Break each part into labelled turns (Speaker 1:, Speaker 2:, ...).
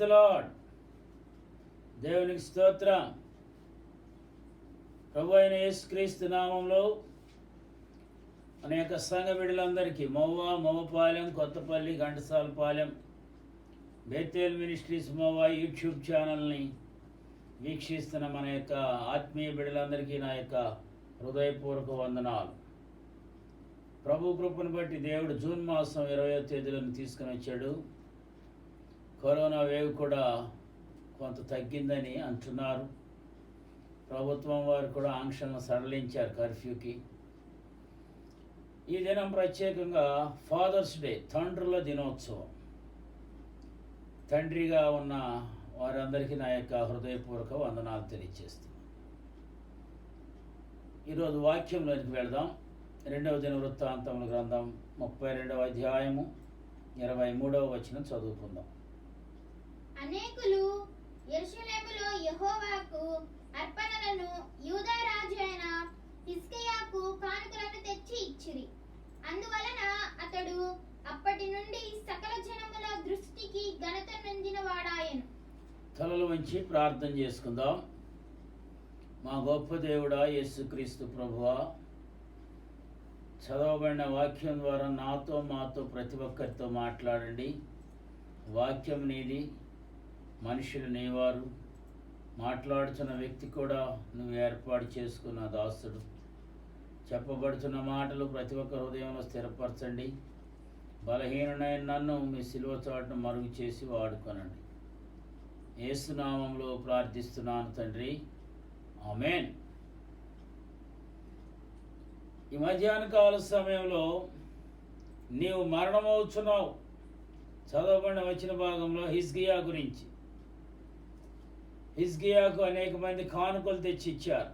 Speaker 1: The lord. దేవునికి స్తోత్రం. ప్రభు అయిన యేసుక్రీస్తు నామంలో అనేక సంఘ బిడ్డలందరికీ మోవపాలెం, కొత్తపల్లి, ఘంటసాలపాలెం, బేతేల్ మినిస్ట్రీస్ మోవా యూట్యూబ్ ఛానల్ని వీక్షిస్తున్న మన యొక్క ఆత్మీయ బిడ్డలందరికీ నా యొక్క హృదయపూర్వక వందనాలు. ప్రభు కృపను బట్టి దేవుడు జూన్ మాసం 20వ తేదీలను తీసుకుని వచ్చాడు. కరోనా వేవ్ కూడా కొంత తగ్గిందని అంటున్నారు. ప్రభుత్వం వారు కూడా ఆంక్షలను సడలించారు, కర్ఫ్యూకి. ఈ దినం ప్రత్యేకంగా ఫాదర్స్ డే, తండ్రుల దినోత్సవం. తండ్రిగా ఉన్న వారందరికీ నా యొక్క హృదయపూర్వక వందనాలు తెలియజేస్తున్నాను. ఈరోజు వాక్యంలోనికి వెళదాం. 2వ దినవృత్తాంతముల గ్రంథం 32వ అధ్యాయము 23వ వచనం చదువుకుందాం.
Speaker 2: అనేకులు యెరూషలేములో యెహోవాకు అర్పణలను యూదా రాజు అయిన హిజ్కియాకు కానుకలను తెచ్చి ఇచ్చిరి. అందువలన అతడు అప్పటి నుండి సకల జనముల దృష్టికి ఘనత నొందిన వాడాయను.
Speaker 1: తలలు వంచి ప్రార్థన చేసుకుందాం. మా గొప్ప దేవుడా యేసుక్రీస్తు ప్రభువా, చదవబడిన వాక్యం ద్వారా నాతో మాతో ప్రతి ఒక్కరితో మాట్లాడండి. వాక్యం నీది, మనుషులు నీవారు, మాట్లాడుతున్న వ్యక్తి కూడా నువ్వు ఏర్పాటు చేసుకున్న దాసుడు. చెప్పబడుతున్న మాటలు ప్రతి ఒక్క హృదయంలో స్థిరపరచండి. బలహీనుడైన నన్ను మీ శిలువ చాటును మరుగు చేసి వాడుకొనండి. యేసునామంలో ప్రార్థిస్తున్నాను తండ్రి, ఆమేన్. ఈ మధ్యాహ్న కాల సమయంలో నీవు మరణమవుతున్నావు చదవబడిన వచ్చిన భాగంలో హిజ్కియా గురించి. హిజ్కియాకు అనేక మంది కానుకలు తెచ్చి ఇచ్చారు.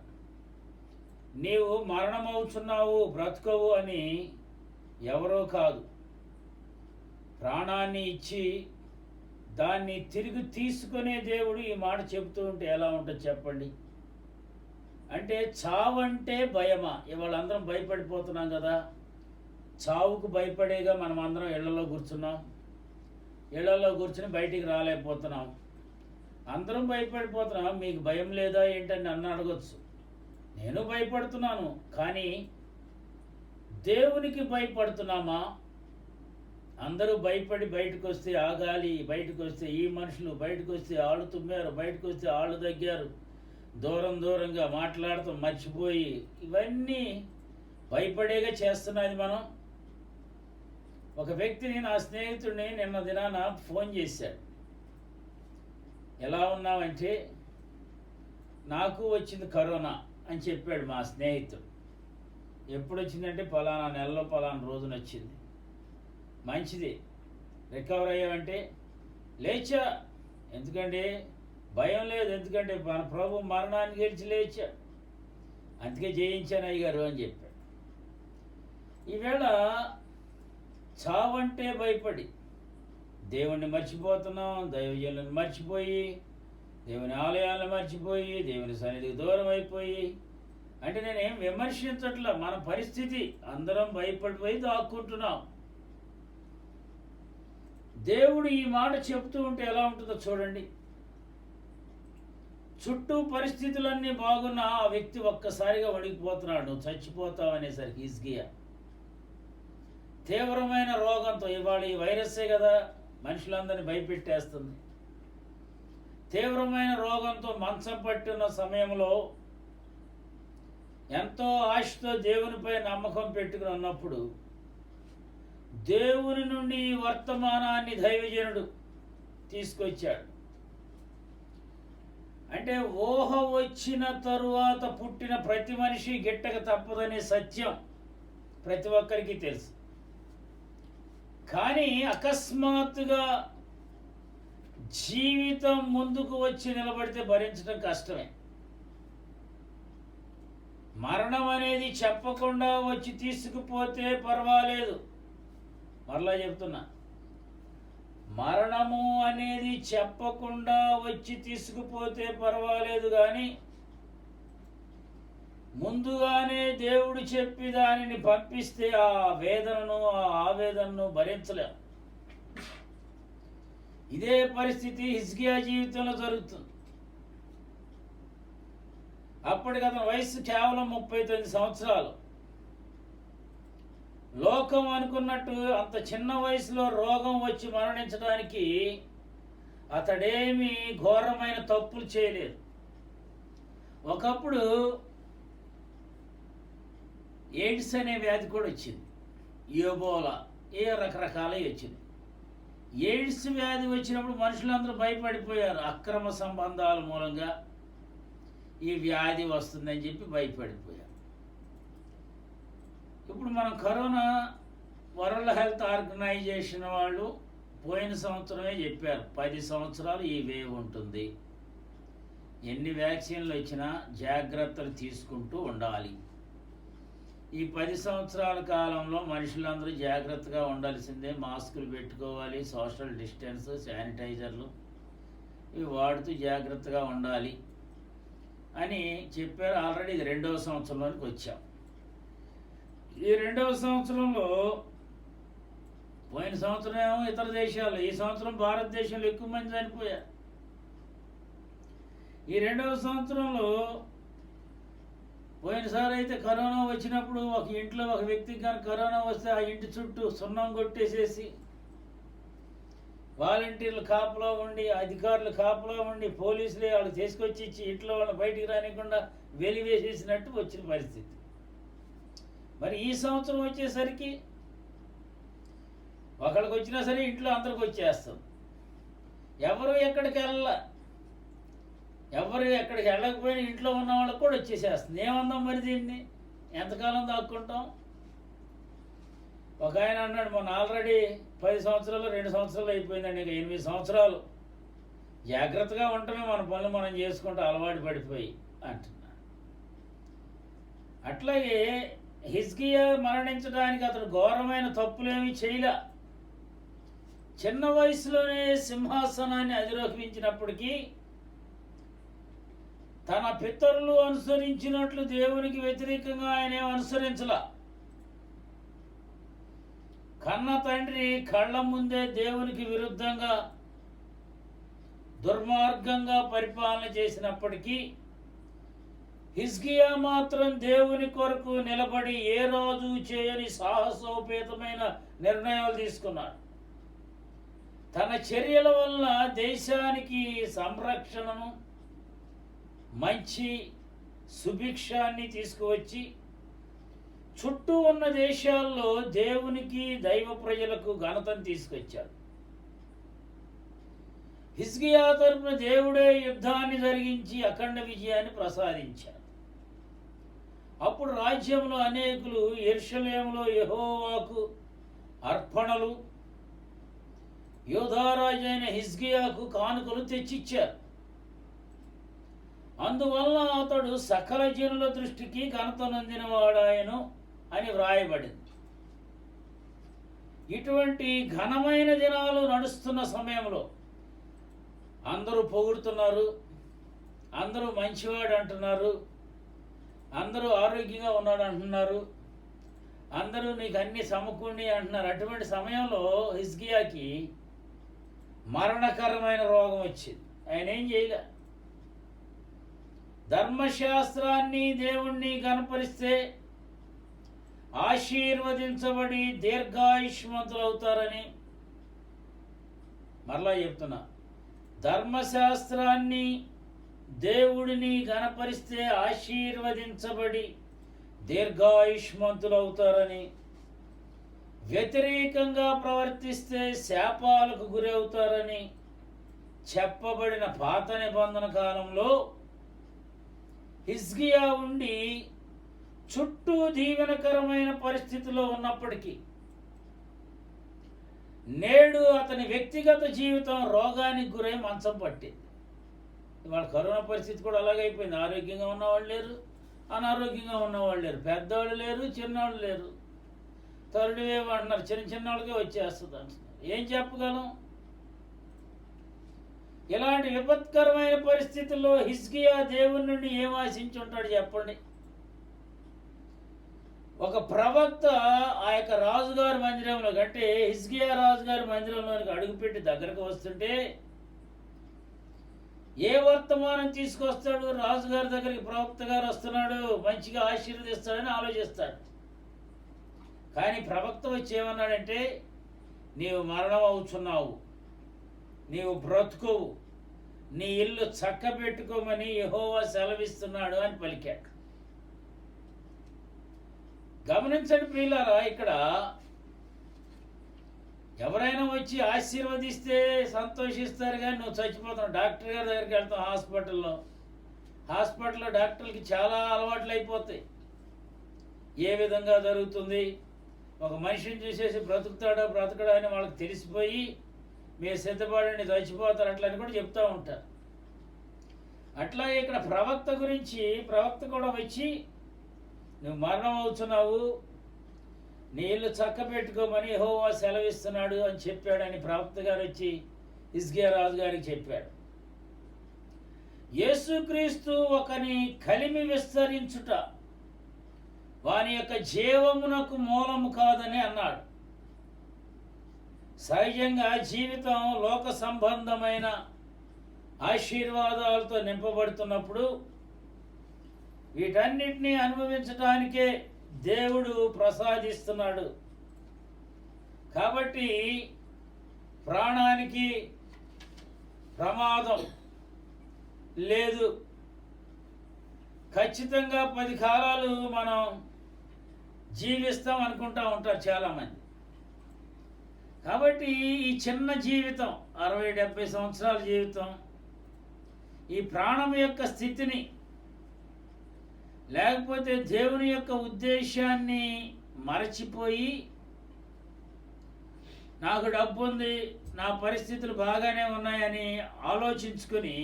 Speaker 1: నీవు మరణమవుతున్నావు, బ్రతకవు అని ఎవరో కాదు, ప్రాణాన్ని ఇచ్చి దాన్ని తిరిగి తీసుకునే దేవుడు ఈ మాట చెబుతూ ఉంటే ఎలా ఉంటుంది చెప్పండి. అంటే చావంటే భయమా? ఇవాళ అందరం భయపడిపోతున్నాం కదా. చావుకు భయపడేగా మనం అందరం ఇళ్లలో కూర్చున్నాం. ఇళ్లలో కూర్చుని బయటికి రాలేకపోతున్నాం. అందరం భయపడిపోతున్నాం. మీకు భయం లేదా ఏంటని నన్ను అడగొచ్చు. నేను భయపడుతున్నాను. కానీ దేవునికి భయపడుతున్నామా? అందరూ భయపడి బయటకు వస్తే ఆగాలి, బయటకు వస్తే ఈ మనుషులు, బయటకు వస్తే ఆళ్ళు తుమ్మారు, బయటకు వస్తే ఆళ్ళు దగ్గారు, దూరంగా మాట్లాడుతూ మర్చిపోయి, ఇవన్నీ భయపడేగా చేస్తున్నది మనం. ఒక వ్యక్తిని, నా స్నేహితుడిని నిన్న దినాన ఫోన్ చేశాడు. ఎలా ఉన్నావంటే, నాకు వచ్చింది కరోనా అని చెప్పాడు మా స్నేహితుడు. ఎప్పుడు వచ్చిందంటే పలానా నెలలో పలానా రోజున వచ్చింది. మంచిది, రికవర్ అయ్యావంటే లేచా. ఎందుకంటే భయం లేదు, ఎందుకంటే మన ప్రభు మరణాన్ని గెలిచి లేచా, అందుకే జయించాను అయ్యగారు అని చెప్పాడు. ఈవేళ చావంటే భయపడి దేవుణ్ణి మర్చిపోతున్నాం, దైవజనులను మర్చిపోయి, దేవుని ఆలయాలను మర్చిపోయి, దేవుని సన్నిధికి దూరం అయిపోయి. అంటే నేనేం విమర్శించట్లా, మన పరిస్థితి. అందరం భయపడిపోయి దాక్కుంటున్నాం. దేవుడు ఈ మాట చెప్తూ ఉంటే ఎలా ఉంటుందో చూడండి. చుట్టూ పరిస్థితులన్నీ బాగున్నా ఆ వ్యక్తి ఒక్కసారిగా వణికిపోతున్నాడు. నువ్వు చచ్చిపోతావు అనేసరికి హిజ్కియా తీవ్రమైన రోగంతో, ఇవాళ ఈ వైరస్సే కదా మనుషులందరినీ భయపెట్టేస్తుంది. తీవ్రమైన రోగంతో మంచం పట్టున్న సమయంలో ఎంతో ఆశతో దేవునిపై నమ్మకం పెట్టుకుని ఉన్నప్పుడు దేవుని నుండి ఈ వర్తమానాన్ని దైవజనుడు తీసుకొచ్చాడు. అంటే ఊహ వచ్చిన తరువాత పుట్టిన ప్రతి మనిషి గిట్టక తప్పదనే సత్యం ప్రతి ఒక్కరికి తెలుసు. కానీ అకస్మాత్తుగా జీవితం ముందుకు వచ్చి నిలబడితే భరించడం కష్టమే. మరణం అనేది చెప్పకుండా వచ్చి తీసుకుపోతే పర్వాలేదు. మరలా చెప్తున్నా, మరణము అనేది చెప్పకుండా వచ్చి తీసుకుపోతే పర్వాలేదు, కానీ ముందుగానే దేవుడు చెప్పి దానిని పంపిస్తే ఆ వేదనను, ఆ ఆవేదనను భరించలేం. ఇదే పరిస్థితి హిజ్కియా జీవితంలో జరుగుతుంది. అప్పటికి అతని వయసు కేవలం 39 సంవత్సరాలు. లోకం అనుకున్నట్టు అంత చిన్న వయసులో రోగం వచ్చి మరణించడానికి అతడేమీ ఘోరమైన తప్పులు చేయలేదు. ఒకప్పుడు ఎయిడ్స్ అనే వ్యాధి కూడా వచ్చింది, ఎబోలా, రకరకాలవి వచ్చింది. ఎయిడ్స్ వ్యాధి వచ్చినప్పుడు మనుషులందరూ భయపడిపోయారు. అక్రమ సంబంధాల మూలంగా ఈ వ్యాధి వస్తుందని చెప్పి భయపడిపోయారు. ఇప్పుడు మనం కరోనా వరల్డ్ హెల్త్ ఆర్గనైజేషన్ వాళ్ళు పోయిన సంవత్సరమే చెప్పారు 10 సంవత్సరాలు ఈ వేవ్ ఉంటుంది, ఎన్ని వ్యాక్సిన్లు వచ్చినా జాగ్రత్తలు తీసుకుంటూ ఉండాలి. ఈ 10 సంవత్సరాల కాలంలో మనుషులందరూ జాగ్రత్తగా ఉండాల్సిందే. మాస్కులు పెట్టుకోవాలి, సోషల్ డిస్టెన్స్, శానిటైజర్లు ఇవి వాడుతూ జాగ్రత్తగా ఉండాలి అని చెప్పారు. ఆల్రెడీ ఇది 2వ సంవత్సరంలోనికి వచ్చాం. ఈ 2వ సంవత్సరంలో పోయిన సంవత్సరం ఏమో ఇతర దేశాలు, ఈ సంవత్సరం భారతదేశంలో ఎక్కువ మంది చనిపోయారు. ఈ 2వ సంవత్సరంలో పోయినసారి అయితే కరోనా వచ్చినప్పుడు ఒక ఇంట్లో ఒక వ్యక్తికి కానీ కరోనా వస్తే ఆ ఇంటి చుట్టూ సున్నం కొట్టేసేసి వాలంటీర్లు కాపలా ఉండి, అధికారులు కాపలా ఉండి, పోలీసులే వాళ్ళు తీసుకొచ్చి ఇచ్చి ఇంట్లో వాళ్ళని బయటికి రానికుండా వెలివేసేసినట్టు వచ్చిన పరిస్థితి. మరి ఈ సంవత్సరం వచ్చేసరికి ఒకళ్ళకి వచ్చినా సరే ఇంట్లో అందరికి వచ్చేస్తుంది. ఎవరు ఎక్కడికి వెళ్ళకపోయినా ఇంట్లో ఉన్న వాళ్ళకి కూడా వచ్చేసేస్తుంది. ఏమందాం మరి దీన్ని ఎంతకాలం దాక్కుంటాం? ఒక ఆయన అన్నాడు, మొన్న ఆల్రెడీ 10 సంవత్సరాలు 2 సంవత్సరాలు అయిపోయిందండి, ఇంకా 8 సంవత్సరాలు జాగ్రత్తగా ఉండటమే మన పనులు మనం చేసుకుంటూ అలవాటు పడిపోయి అంటున్నాడు. అట్లాగే హిజ్కియా మరణించడానికి అతడు ఘోరమైన తప్పులేమీ చేయలే. చిన్న వయసులోనే సింహాసనాన్ని అధిరోహించినప్పటికీ తన పితరులు అనుసరించినట్లు దేవునికి వ్యతిరేకంగా ఆయన అనుసరించలా. కన్న తండ్రి కళ్ళ ముందే దేవునికి విరుద్ధంగా దుర్మార్గంగా పరిపాలన చేసినప్పటికీ హిజ్కియా మాత్రం దేవుని కొరకు నిలబడి ఏ రాజు చేయని సాహసోపేతమైన నిర్ణయాలు తీసుకున్నాడు. తన చర్యల వలన దేశానికి సంరక్షణను, మంచి సుభిక్షాన్ని తీసుకువచ్చి చుట్టూ ఉన్న దేశాల్లో దేవునికి దైవ ప్రజలకు ఘనతను తీసుకొచ్చాడు. హిజ్కియా తరపున దేవుడే యుద్ధాన్ని జరిగించి అఖండ విజయాన్ని ప్రసాదించాడు. అప్పుడు రాజ్యంలో అనేకులు యెరూషలేములో యెహోవాకు అర్పణలు, యూదారాజైన హిజ్కియాకు కానుకలు తెచ్చిచ్చారు. అందువల్ల అతడు సకల జనుల దృష్టికి ఘనత నొందినవాడాయను అని వ్రాయబడింది. ఇటువంటి ఘనమైన దినాలు నడుస్తున్న సమయంలో అందరూ పొగుడుతున్నారు, అందరూ మంచివాడు అంటున్నారు, అందరూ ఆరోగ్యంగా ఉన్నాడు అంటున్నారు, అందరూ నీకు అన్ని సమకూడి అంటున్నారు. అటువంటి సమయంలో హిజ్కియాకి మరణకరమైన రోగం వచ్చింది. ఆయన ఏం చేయలే. ధర్మశాస్త్రాన్ని దేవుణ్ణి కనపరిస్తే ఆశీర్వదించబడి దీర్ఘాయుష్మంతులు అవుతారని మరలా చెప్తున్నా. ధర్మశాస్త్రాన్ని దేవుడిని కనపరిస్తే ఆశీర్వదించబడి దీర్ఘాయుష్మంతులు అవుతారని, వ్యతిరేకంగా ప్రవర్తిస్తే శాపాలకు గురవుతారని చెప్పబడిన పాత నిబంధన కాలంలో హిజ్కియా ఉండి చుట్టూ దీవెనకరమైన పరిస్థితిలో ఉన్నప్పటికీ నేడు అతని వ్యక్తిగత జీవితం రోగానికి గురై మంచం పట్టింది. ఇవాళ కరోనా పరిస్థితి కూడా అలాగైపోయింది. ఆరోగ్యంగా ఉన్నవాళ్ళు లేరు, అనారోగ్యంగా ఉన్నవాళ్ళు లేరు, పెద్దవాళ్ళు లేరు, చిన్నవాళ్ళు లేరు. థర్డ్ వేవ్ అంటున్నారు, చిన్న వాళ్ళకే వచ్చేస్తుంది అంటున్నారు. ఏం చెప్పగలం? ఇలాంటి విపత్కరమైన పరిస్థితుల్లో హిజ్కియా దేవుని నుండి ఏం ఆశించి ఉంటాడు చెప్పండి? ఒక ప్రవక్త ఆ యొక్క రాజుగారి మందిరంలో అంటే హిజ్కియా రాజుగారి మందిరంలోనికి అడుగుపెట్టి దగ్గరకు వస్తుంటే ఏ వర్తమానం తీసుకొస్తాడు? రాజుగారి దగ్గరికి ప్రవక్త గారు వస్తున్నాడు, మంచిగా ఆశీర్వదిస్తాడని ఆలోచిస్తాడు. కానీ ప్రవక్త వచ్చి ఏమన్నాడంటే, నీవు మరణం అవుతున్నావు, నీవు బ్రతుకోవు, నీ ఇల్లు చక్కబెట్టుకోమని యెహోవా సెలవిస్తున్నాడు అని పలికాడు. గమనించండి ప్రియులారా, ఇక్కడ ఎవరైనా వచ్చి ఆశీర్వదిస్తే సంతోషిస్తారు, కానీ నువ్వు చచ్చిపోతావు. డాక్టర్ గారి దగ్గరికి వెళ్తాం, హాస్పిటల్లో డాక్టర్లకి చాలా అలవాట్లు అయిపోతాయి. ఏ విధంగా జరుగుతుంది, ఒక మనిషిని చూసేసి బ్రతకడా అని వాళ్ళకి తెలిసిపోయి మీరు సిద్ధపడండి చచ్చిపోతారు అట్లా అని కూడా చెప్తూ ఉంటారు. అట్లా ఇక్కడ ప్రవక్త గురించి ప్రవక్త కూడా వచ్చి నువ్వు మరణం అవుతున్నావు, నీ ఇల్లు చక్క పెట్టుకోమని యెహోవా సెలవిస్తున్నాడు అని చెప్పాడని ప్రవక్త గారు వచ్చి హిజ్కియా రాజు గారికి చెప్పాడు. యేసుక్రీస్తు ఒకని కలిమి విస్తరించుట వాని యొక్క జీవమునకు మూలము కాదని అన్నాడు. సహజంగా జీవితం లోక సంబంధమైన ఆశీర్వాదాలతో నింపబడుతున్నప్పుడు వీటన్నిటినీ అనుభవించడానికే దేవుడు ప్రసాదిస్తున్నాడు. కాబట్టి ప్రాణానికి ప్రమాదం లేదు. ఖచ్చితంగా 10 కాలాలు మనం జీవిస్తాం అనుకుంటా ఉంటారు చాలామంది. కాబట్టి ఈ చిన్న జీవితం 60-70 సంవత్సరాల జీవితం, ఈ ప్రాణం యొక్క స్థితిని లేకపోతే దేవుని యొక్క ఉద్దేశాన్ని మరచిపోయి నాకు డబ్బు ఉంది, నా పరిస్థితులు బాగానే ఉన్నాయని ఆలోచించుకొని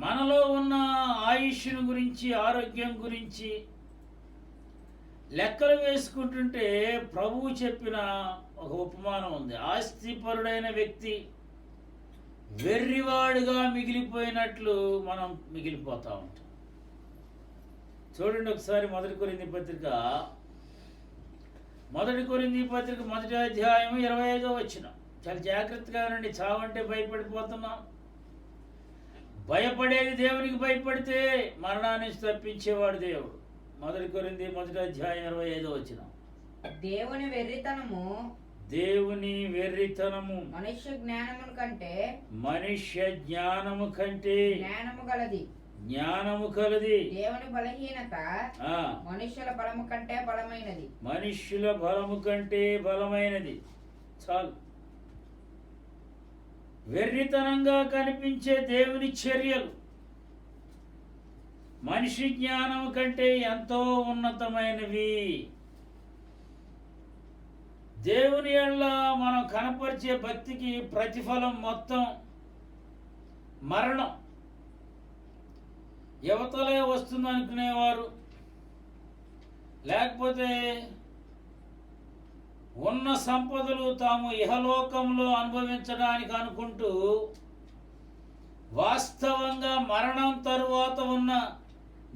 Speaker 1: మనలో ఉన్న ఆయుష్ను గురించి ఆరోగ్యం గురించి లెక్కలు వేసుకుంటుంటే ప్రభువు చెప్పిన ఒక ఉపమానం ఉంది. ఆస్తిపరుడైన వ్యక్తి వెర్రివాడుగా మిగిలిపోయినట్లు మనం మిగిలిపోతూ ఉంటాం. చూడండి ఒకసారి 1 కొరింథీ పత్రిక 1 అధ్యాయం 25వ వచనం. చాలా జాగ్రత్తగా ఉండండి. చావంటే భయపడిపోతున్నాం. భయపడేది దేవునికి భయపడితే మరణాన్ని తప్పించేవాడు దేవుడు. 1 కొరింథీ 1 అధ్యాయం 25వ వచనం. దేవుని వెర్రితనము
Speaker 3: మనుష్య
Speaker 1: జ్ఞానము కంటే జ్ఞానము కలది.
Speaker 3: దేవుని బలహీనత మనుష్యుల బలము కంటే బలమైనది.
Speaker 1: చాలు. వెర్రితనంగా కనిపించే దేవుని చర్యలు మనిషి జ్ఞానం కంటే ఎంతో ఉన్నతమైనవి. దేవుని యెడల మనం కనపరిచే భక్తికి ప్రతిఫలం మొత్తం మరణం. యువతలే వస్తుంది అనుకునేవారు, లేకపోతే ఉన్న సంపదలు తాము ఇహలోకంలో అనుభవించడానికి అనుకుంటూ వాస్తవంగా మరణం తరువాత ఉన్న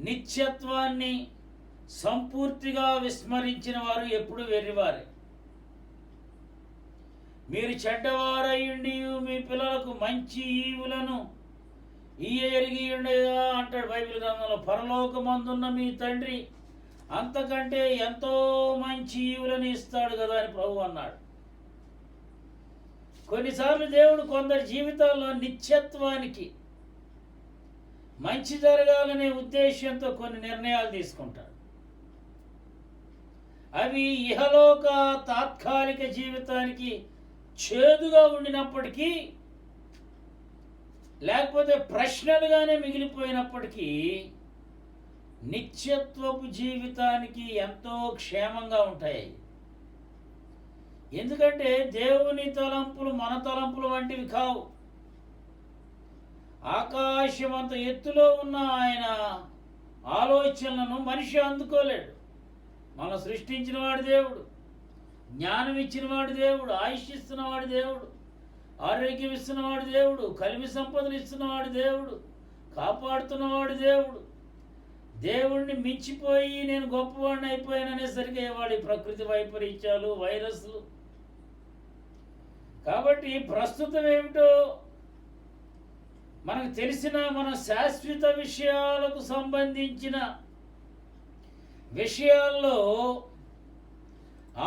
Speaker 1: నిత్యత్వాన్ని సంపూర్తిగా విస్మరించిన వారు ఎప్పుడు వెర్రివారే. మీరు చెడ్డవారయ్యుండి మీ పిల్లలకు మంచి ఈవులను ఎరిగి ఉండేదా అంటాడు బైబిల్ గ్రంథంలో. పరలోకమందున్న మీ తండ్రి అంతకంటే ఎంతో మంచి ఈవులను ఇస్తాడు కదా అని ప్రభువు అన్నాడు. కొన్నిసార్లు దేవుడు కొందరి జీవితాల్లో నిత్యత్వానికి మంచి జరగాలనే ఉద్దేశంతో కొన్ని నిర్ణయాలు తీసుకుంటాడు. అవి ఇహలోక తాత్కాలిక జీవితానికి చేదుగా ఉండినప్పటికీ, లేకపోతే ప్రశ్నలుగానే మిగిలిపోయినప్పటికీ నిత్యత్వపు జీవితానికి ఎంతో క్షేమంగా ఉంటాయి. ఎందుకంటే దేవుని తలంపులు మన తలంపులు వంటివి కావు. ఆకాశమంత ఎత్తులో ఉన్న ఆయన ఆలోచనలను మనిషి అందుకోలేడు. మనం సృష్టించిన వాడు దేవుడు, జ్ఞానం ఇచ్చినవాడు దేవుడు, ఆయుష్ ఇస్తున్నవాడు దేవుడు, ఆరోగ్యం ఇస్తున్నవాడు దేవుడు, కలిమి సంపదలు ఇస్తున్నవాడు దేవుడు, కాపాడుతున్నవాడు దేవుడు. దేవుణ్ణి మించిపోయి నేను గొప్పవాడిని అయిపోయాను అనేసరికి వాడి ప్రకృతి వైపరీత్యాలు, వైరస్లు. కాబట్టి ప్రస్తుతం ఏమిటో మనకు తెలిసిన మన శాశ్వత విషయాలకు సంబంధించిన విషయాల్లో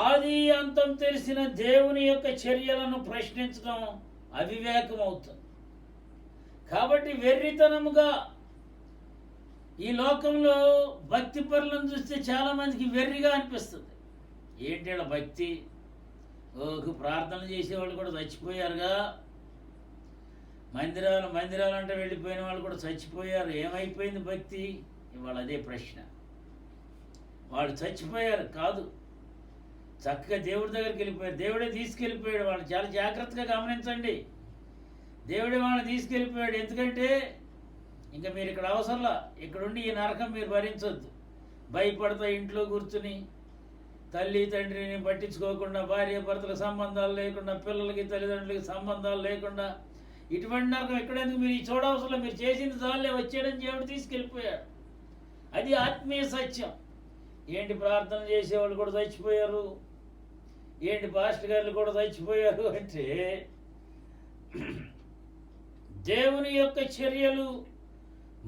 Speaker 1: ఆది అంతం తెలిసిన దేవుని యొక్క చర్యలను ప్రశ్నించడం అవివేకం అవుతుంది. కాబట్టి వెర్రితనముగా ఈ లోకంలో భక్తి పరులను చూస్తే చాలామందికి వెర్రిగా అనిపిస్తుంది. ఏంటి ఇలా భక్తి, ప్రార్థన చేసేవాళ్ళు కూడా చచ్చిపోయారుగా, మందిరాలు అంటే వెళ్ళిపోయిన వాళ్ళు కూడా చచ్చిపోయారు, ఏమైపోయింది భక్తి? ఇవాళ అదే ప్రశ్న. వాళ్ళు చచ్చిపోయారు కాదు, చక్కగా దేవుడి దగ్గరికి వెళ్ళిపోయారు, దేవుడే తీసుకెళ్ళిపోయాడు. వాళ్ళు చాలా జాగ్రత్తగా గమనించండి. దేవుడే వాళ్ళని తీసుకెళ్ళిపోయాడు. ఎందుకంటే ఇంకా మీరు ఇక్కడ అవసరంలా, ఇక్కడుండి ఈ నరకం మీరు భరించొద్దు. భయపడతా ఇంట్లో కూర్చుని తల్లి తండ్రిని పట్టించుకోకుండా, భార్య భర్తలకు సంబంధాలు లేకుండా, పిల్లలకి తల్లిదండ్రులకి సంబంధాలు లేకుండా, ఇటువంటి నరకం ఎక్కడెందుకు? మీరు ఈ చూడవసరంలో, మీరు చేసింది చాలే, వచ్చేయడం దేవుడు తీసుకెళ్ళిపోయాడు. అది ఆత్మీయ సత్యం. ఏంటి ప్రార్థన చేసేవాళ్ళు కూడా చచ్చిపోయారు, ఏంటి పాస్టర్ గారు కూడా చచ్చిపోయారు అంటే దేవుని యొక్క చర్యలు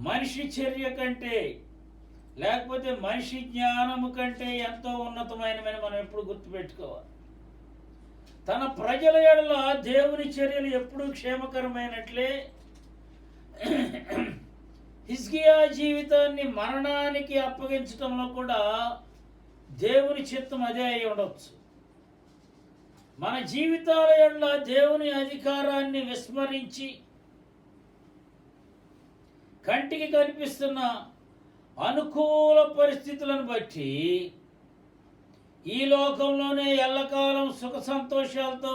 Speaker 1: మనిషి చర్య కంటే, లేకపోతే మనిషి జ్ఞానము కంటే ఎంతో ఉన్నతమైనవని మనం ఎప్పుడు గుర్తుపెట్టుకోవాలి. తన ప్రజల ఎడల దేవుని చర్యలు ఎప్పుడూ క్షేమకరమైనట్లే హిజ్కియా జీవితాన్ని మరణానికి అప్పగించడంలో కూడా దేవుని చిత్తం అదే అయి ఉండవచ్చు. మన జీవితాల ఎడల దేవుని అధికారాన్ని విస్మరించి కంటికి కనిపిస్తున్న అనుకూల పరిస్థితులను బట్టి ఈ లోకంలోనే ఎల్లకాలం సుఖ సంతోషాలతో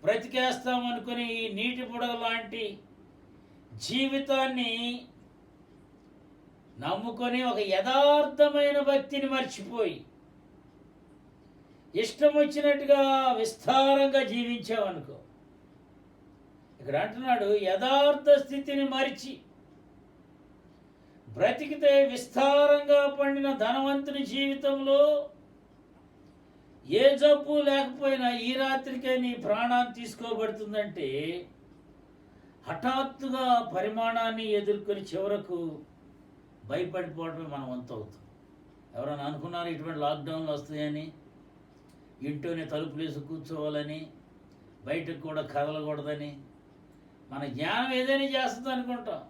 Speaker 1: బ్రతికేస్తామనుకుని ఈ నీటి బుడగ లాంటి జీవితాన్ని నమ్ముకొని ఒక యథార్థమైన భక్తిని మర్చిపోయి ఇష్టం వచ్చినట్టుగా విస్తారంగా జీవించామనుకో. ఇక్కడ అంటున్నాడు, యథార్థ స్థితిని మరిచి బ్రతికితే విస్తారంగా పండిన ధనవంతుని జీవితంలో ఏ జబ్బు లేకపోయినా ఈ రాత్రికే నీ ప్రాణాన్ని తీసుకోబడుతుందంటే హఠాత్తుగా పరిమాణాన్ని ఎదుర్కొని చివరకు భయపడిపోవడమే మన వంతు అవుతుంది. ఎవరైనా అనుకున్నారు ఇటువంటి లాక్డౌన్లు వస్తాయని, ఇంట్లోనే తలుపులేసి కూర్చోవాలని, బయటకు కూడా కదలకూడదని? మన జ్ఞానం ఏదైనా చేస్తుంది అనుకుంటాం,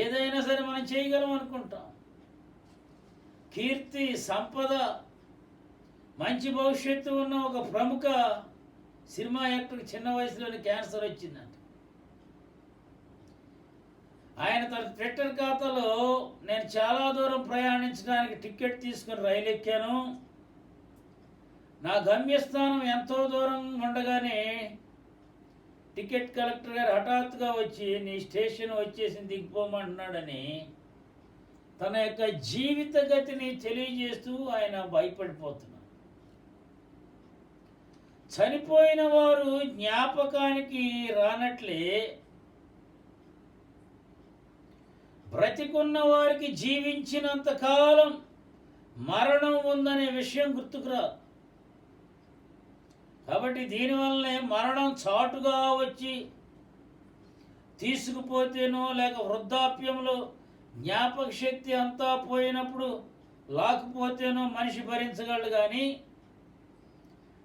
Speaker 1: ఏదైనా సరే మనం చేయగలం అనుకుంటాం. కీర్తి, సంపద, మంచి భవిష్యత్తు ఉన్న ఒక ప్రముఖ సినిమా యాక్టర్కి చిన్న వయసులోనే క్యాన్సర్ వచ్చిందంట. ఆయన తన ట్విట్టర్ ఖాతాలో, నేను చాలా దూరం ప్రయాణించడానికి టికెట్ తీసుకుని రైలు ఎక్కాను, నా గమ్యస్థానం ఎంతో దూరం ఉండగానే టికెట్ కలెక్టర్ గారు హఠాత్తుగా వచ్చి నీ స్టేషన్ వచ్చేసింది దిగిపోమంటున్నాడని తన యొక్క జీవిత గతిని తెలియజేస్తూ ఆయన భయపడిపోతున్నాడు. చనిపోయిన వారు జ్ఞాపకానికి రానట్లే బ్రతికున్న వారికి జీవించినంత కాలం మరణం ఉందనే విషయం గుర్తుకురాదు. కాబట్టి దీనివల్లనే మరణం చాటుగా వచ్చి తీసుకుపోతేనో, లేక వృద్ధాప్యంలో జ్ఞాపక శక్తి అంతా పోయినప్పుడు లాక్కుపోతేనో మనిషి భరించగలడు. కానీ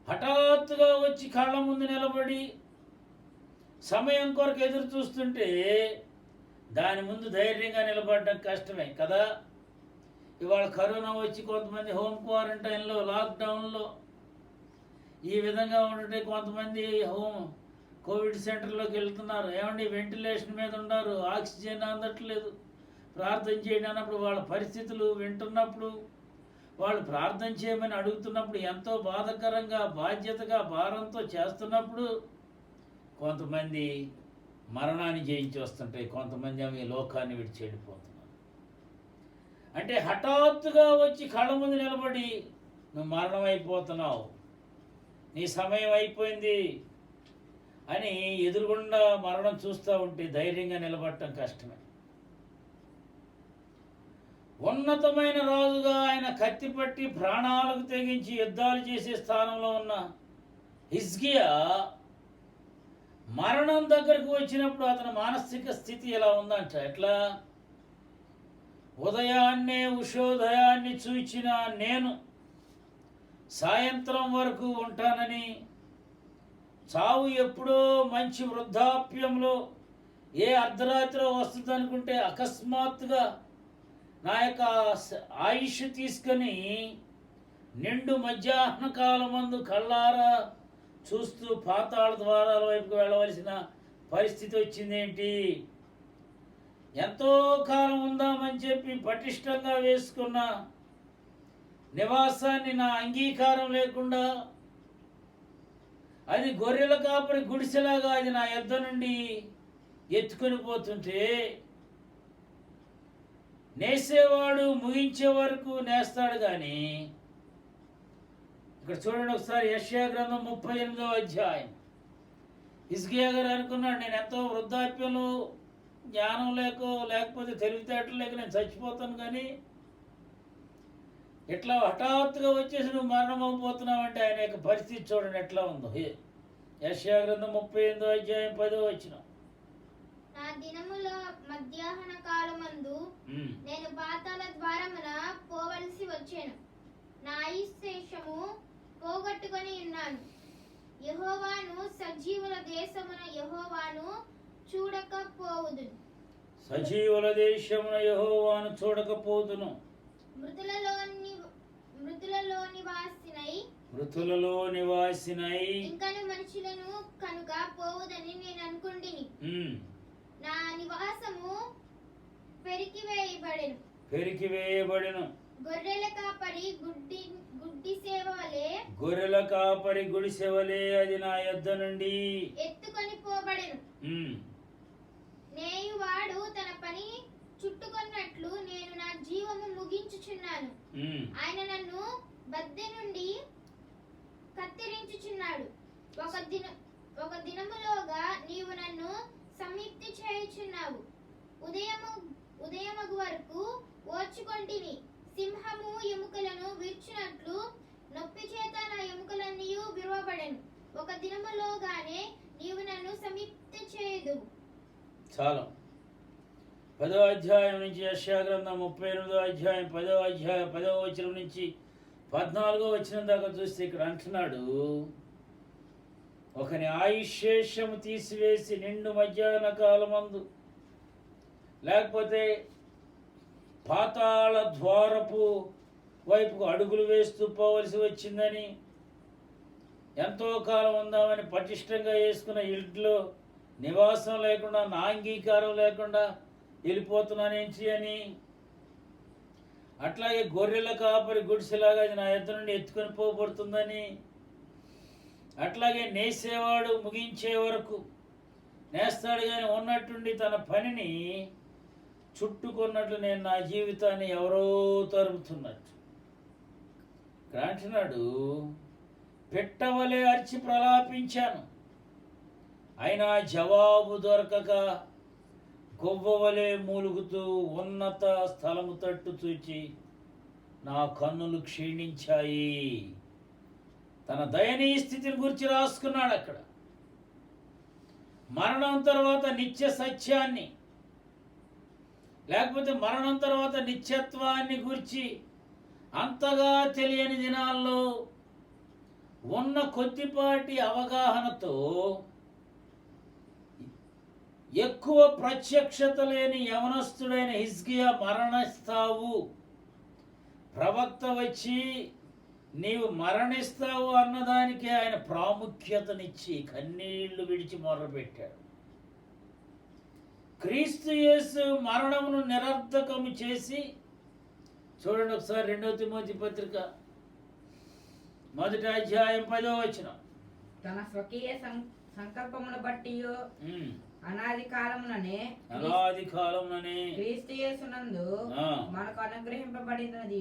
Speaker 1: హఠాత్తుగా వచ్చి కళ్ళ ముందు నిలబడి సమయం కొరకు ఎదురు చూస్తుంటే దాని ముందు ధైర్యంగా నిలబడడం కష్టమే కదా. ఇవాళ కరోనా వచ్చి కొంతమంది హోమ్ క్వారంటైన్లో, లాక్డౌన్లో ఈ విధంగా ఉంటే కొంతమంది కోవిడ్ సెంటర్లోకి వెళ్తున్నారు. ఏమండి వెంటిలేషన్ మీద ఉన్నారు, ఆక్సిజన్ అందట్లేదు, ప్రార్థన చేయండి అన్నప్పుడు వాళ్ళ పరిస్థితులు వింటున్నప్పుడు, వాళ్ళు ప్రార్థన చేయమని అడుగుతున్నప్పుడు, ఎంతో బాధకరంగా బాధ్యతగా భారంతో చేస్తున్నప్పుడు కొంతమంది మరణాన్ని జయించి వస్తుంటాయి, కొంతమంది అవి లోకాన్ని విడిచి వెళ్ళిపోతున్నారు. అంటే హఠాత్తుగా వచ్చి కళ్ళ ముందు నిలబడి నువ్వు మరణం అయిపోతున్నావు, నీ సమయం అయిపోయింది అని ఎదురుగుండా మరణం చూస్తూ ఉంటే ధైర్యంగా నిలబడటం కష్టమే. ఉన్నతమైన రాజుగా ఆయన కత్తి పట్టి ప్రాణాలకు తెగించి యుద్ధాలు చేసే స్థానంలో ఉన్న హిజ్కియా మరణం దగ్గరకు వచ్చినప్పుడు అతని మానసిక స్థితి ఎలా ఉందంట? ఎట్లా? ఉదయాన్నే ఉషోదయాన్ని చూచిన నేను సాయంత్రం వరకు ఉంటానని, చావు ఎప్పుడో మంచి వృద్ధాప్యంలో ఏ అర్ధరాత్రిలో వస్తుంది అనుకుంటే అకస్మాత్తుగా నా యొక్క ఆయుష్ తీసుకొని నిండు మధ్యాహ్న కాలమందు కళ్ళారా చూస్తూ పాతాళ ద్వారాల వైపుకు వెళ్ళవలసిన పరిస్థితి వచ్చిందేంటి? ఎంతో కాలం ఉందామని చెప్పి పటిష్టంగా వేసుకున్న నివాసాన్ని నా అంగీకారం లేకుండా అది గొర్రెల కాపరి గుడిసెలాగా అది నా యొద్ద నుండి ఎత్తుకొని పోతుంటే, నేసేవాడు ముగించే వరకు నేస్తాడు కానీ, ఇక్కడ చూడండి ఒకసారి యెషయా గ్రంథం 38వ అధ్యాయం. హిజ్కియా గారు అనుకున్నాడు, నేను ఎంతో వృద్ధాప్యంలో జ్ఞానం లేకపోతే తెలివితేటలు లేక నేను చచ్చిపోతాను, కానీ ఎట్లా హఠాత్తుగా వచ్చేసి నువ్వు మరణం అయిపోతున్నావు అంటే ఆయన యొక్క పరిస్థితి చూడండి ఎట్లా ఉందో. యెషయా గ్రంథం 38వ అధ్యాయం 10వ వచనం.
Speaker 2: నా దినముల మధ్యాహ్న కాలమందు నేను పాతాళ ద్వారమున పోవలసి వచ్చాను, నా ఆయుష్శేషము పోగొట్టుకొని ఉన్నాను. యెహోవాను సజీవుల దేశమున యెహోవాను చూడకపోవుదును.
Speaker 1: సజీవుల దేశమున యెహోవాను చూడకపోదును. మృతులలో నివాసినై
Speaker 2: ఇంకను మనుషులను కనుక పోవుదని నేను అనుకుంటిని. నా నివాసము
Speaker 1: పెరికివేయబడెను.
Speaker 2: గొర్రెల కాపరి గుడి
Speaker 1: సేవలే అది నా యొద్ద నుండి
Speaker 2: ఎత్తుకొని పోబడెను. నేయువాడు తన పని చుట్టుకొన్నట్లు నేను నా జీవము ముగించుచున్నాను. ఆయన నన్ను బద్దె నుండి కత్తిరించుచున్నాడు. ఒక దినములోగా నీవు నన్ను సమీప్తి చేయుచున్నావు. ఉదయమగు వరకు ఓర్చుకొంటిని. సింహము ఎముకలను విర్చినట్లు నొప్పి చేత నా ఎముకలన్నీ విరవబడెను. ఒక దినములోగానే నీవు నన్ను సమీప్తి చేయదు.
Speaker 1: చాలా 10వ అధ్యాయం నుంచి యెషయా గ్రంథం 38వ అధ్యాయం 10వ వచనం నుంచి 14వ వచనం దాకా చూస్తే ఇక్కడ అంటున్నాడు, ఒకని ఆయుష్శేషము తీసివేసి నిండు మధ్యాహ్న కాలమందు లేకపోతే పాతాళ ద్వారపు వైపుకు అడుగులు వేస్తూ పోవలసి వచ్చిందని, ఎంతో కాలం ఉందామని పటిష్టంగా వేసుకున్న ఇంట్లో నివాసం లేకుండా నా అంగీకారం లేకుండా వెళ్ళిపోతున్నానేంటి అని, అట్లాగే గొర్రెల కాపరి గుడిసెలాగా అది నా యొద్ద నుండి ఎత్తుకొని పోబడుతుందని, అట్లాగే నేసేవాడు ముగించే వరకు నేస్తాడు కానీ ఉన్నట్టుండి తన పనిని చుట్టుకున్నట్లు నేను నా జీవితాన్ని ఎవరో తరుముతున్నట్టు. ఇక్కడ అంటున్నాడు, పెట్టవలే అరిచి ప్రలాపించాను, అయినా జవాబు దొరకక కొవ్వవలే మూలుగుతూ ఉన్నత స్థలము తట్టు చూచి నా కన్నులు క్షీణించాయి. తన దయనీయ స్థితిని గురించి రాసుకున్నాడు అక్కడ. మరణం తర్వాత నిత్య సత్యాన్ని లేకపోతే మరణం తర్వాత నిత్యత్వాన్ని గురించి అంతగా తెలియని దినాల్లో ఉన్న కొద్దిపాటి అవగాహనతో ఎక్కువ ప్రత్యక్షత లేని యవనస్తుడైన హిజ్కియా మరణిస్తావు, ప్రవక్త వచ్చి నీవు మరణిస్తావు అన్నదానికి ఆయన ప్రాముఖ్యతనిచ్చి కన్నీళ్లు విడిచి మొర్రపెట్టాడు. క్రీస్తు యేసు మరణమును నిరర్ధకము చేసి, చూడండి ఒకసారి 2వ తిమోతి పత్రిక 1వ అధ్యాయం 10వ వచనం.
Speaker 3: తన స్వకీయ సంకల్పమును బట్టి అనాది కాలముననే క్రీస్తు యేసునందు మనకు అనుగ్రహింపబడినది,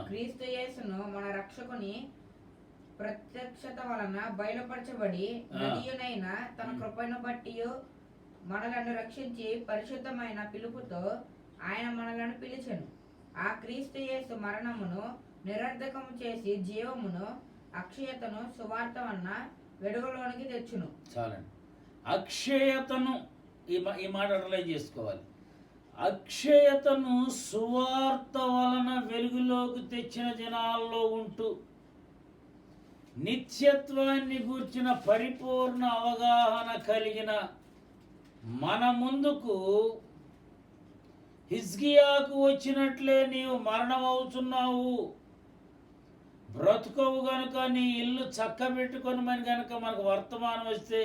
Speaker 3: క్రీస్తు యేసును మన రక్షకుని ప్రత్యక్షత వలన బయలుపరచబడి నదియునైన తన కృపను బట్టి మనలను రక్షించి పరిశుద్ధమైన పిలుపుతో ఆయన మనలను పిలిచెను. ఆ క్రీస్తు యేసు మరణమును నిరర్ధకము చేసి జీవమును అక్షయతను సువార్త వలన వెలుగులోనికి తెచ్చును.
Speaker 1: చాలండి. అక్షయతను ఈ మాట అండర్లైన్ చేసుకోవాలి. అక్షయతను సువార్త వలన వెలుగులోకి తెచ్చిన దినాల్లో ఉంటూ నిత్యత్వాన్ని గూర్చిన పరిపూర్ణ అవగాహన కలిగిన మన ముందుకు హిజ్కియాకు వచ్చినట్లే నీవు మరణమవుతున్నావు, బ్రతుకవు గనుక నీ ఇల్లు చక్కబెట్టుకొని మన కనుక మనకు వర్తమానం వస్తే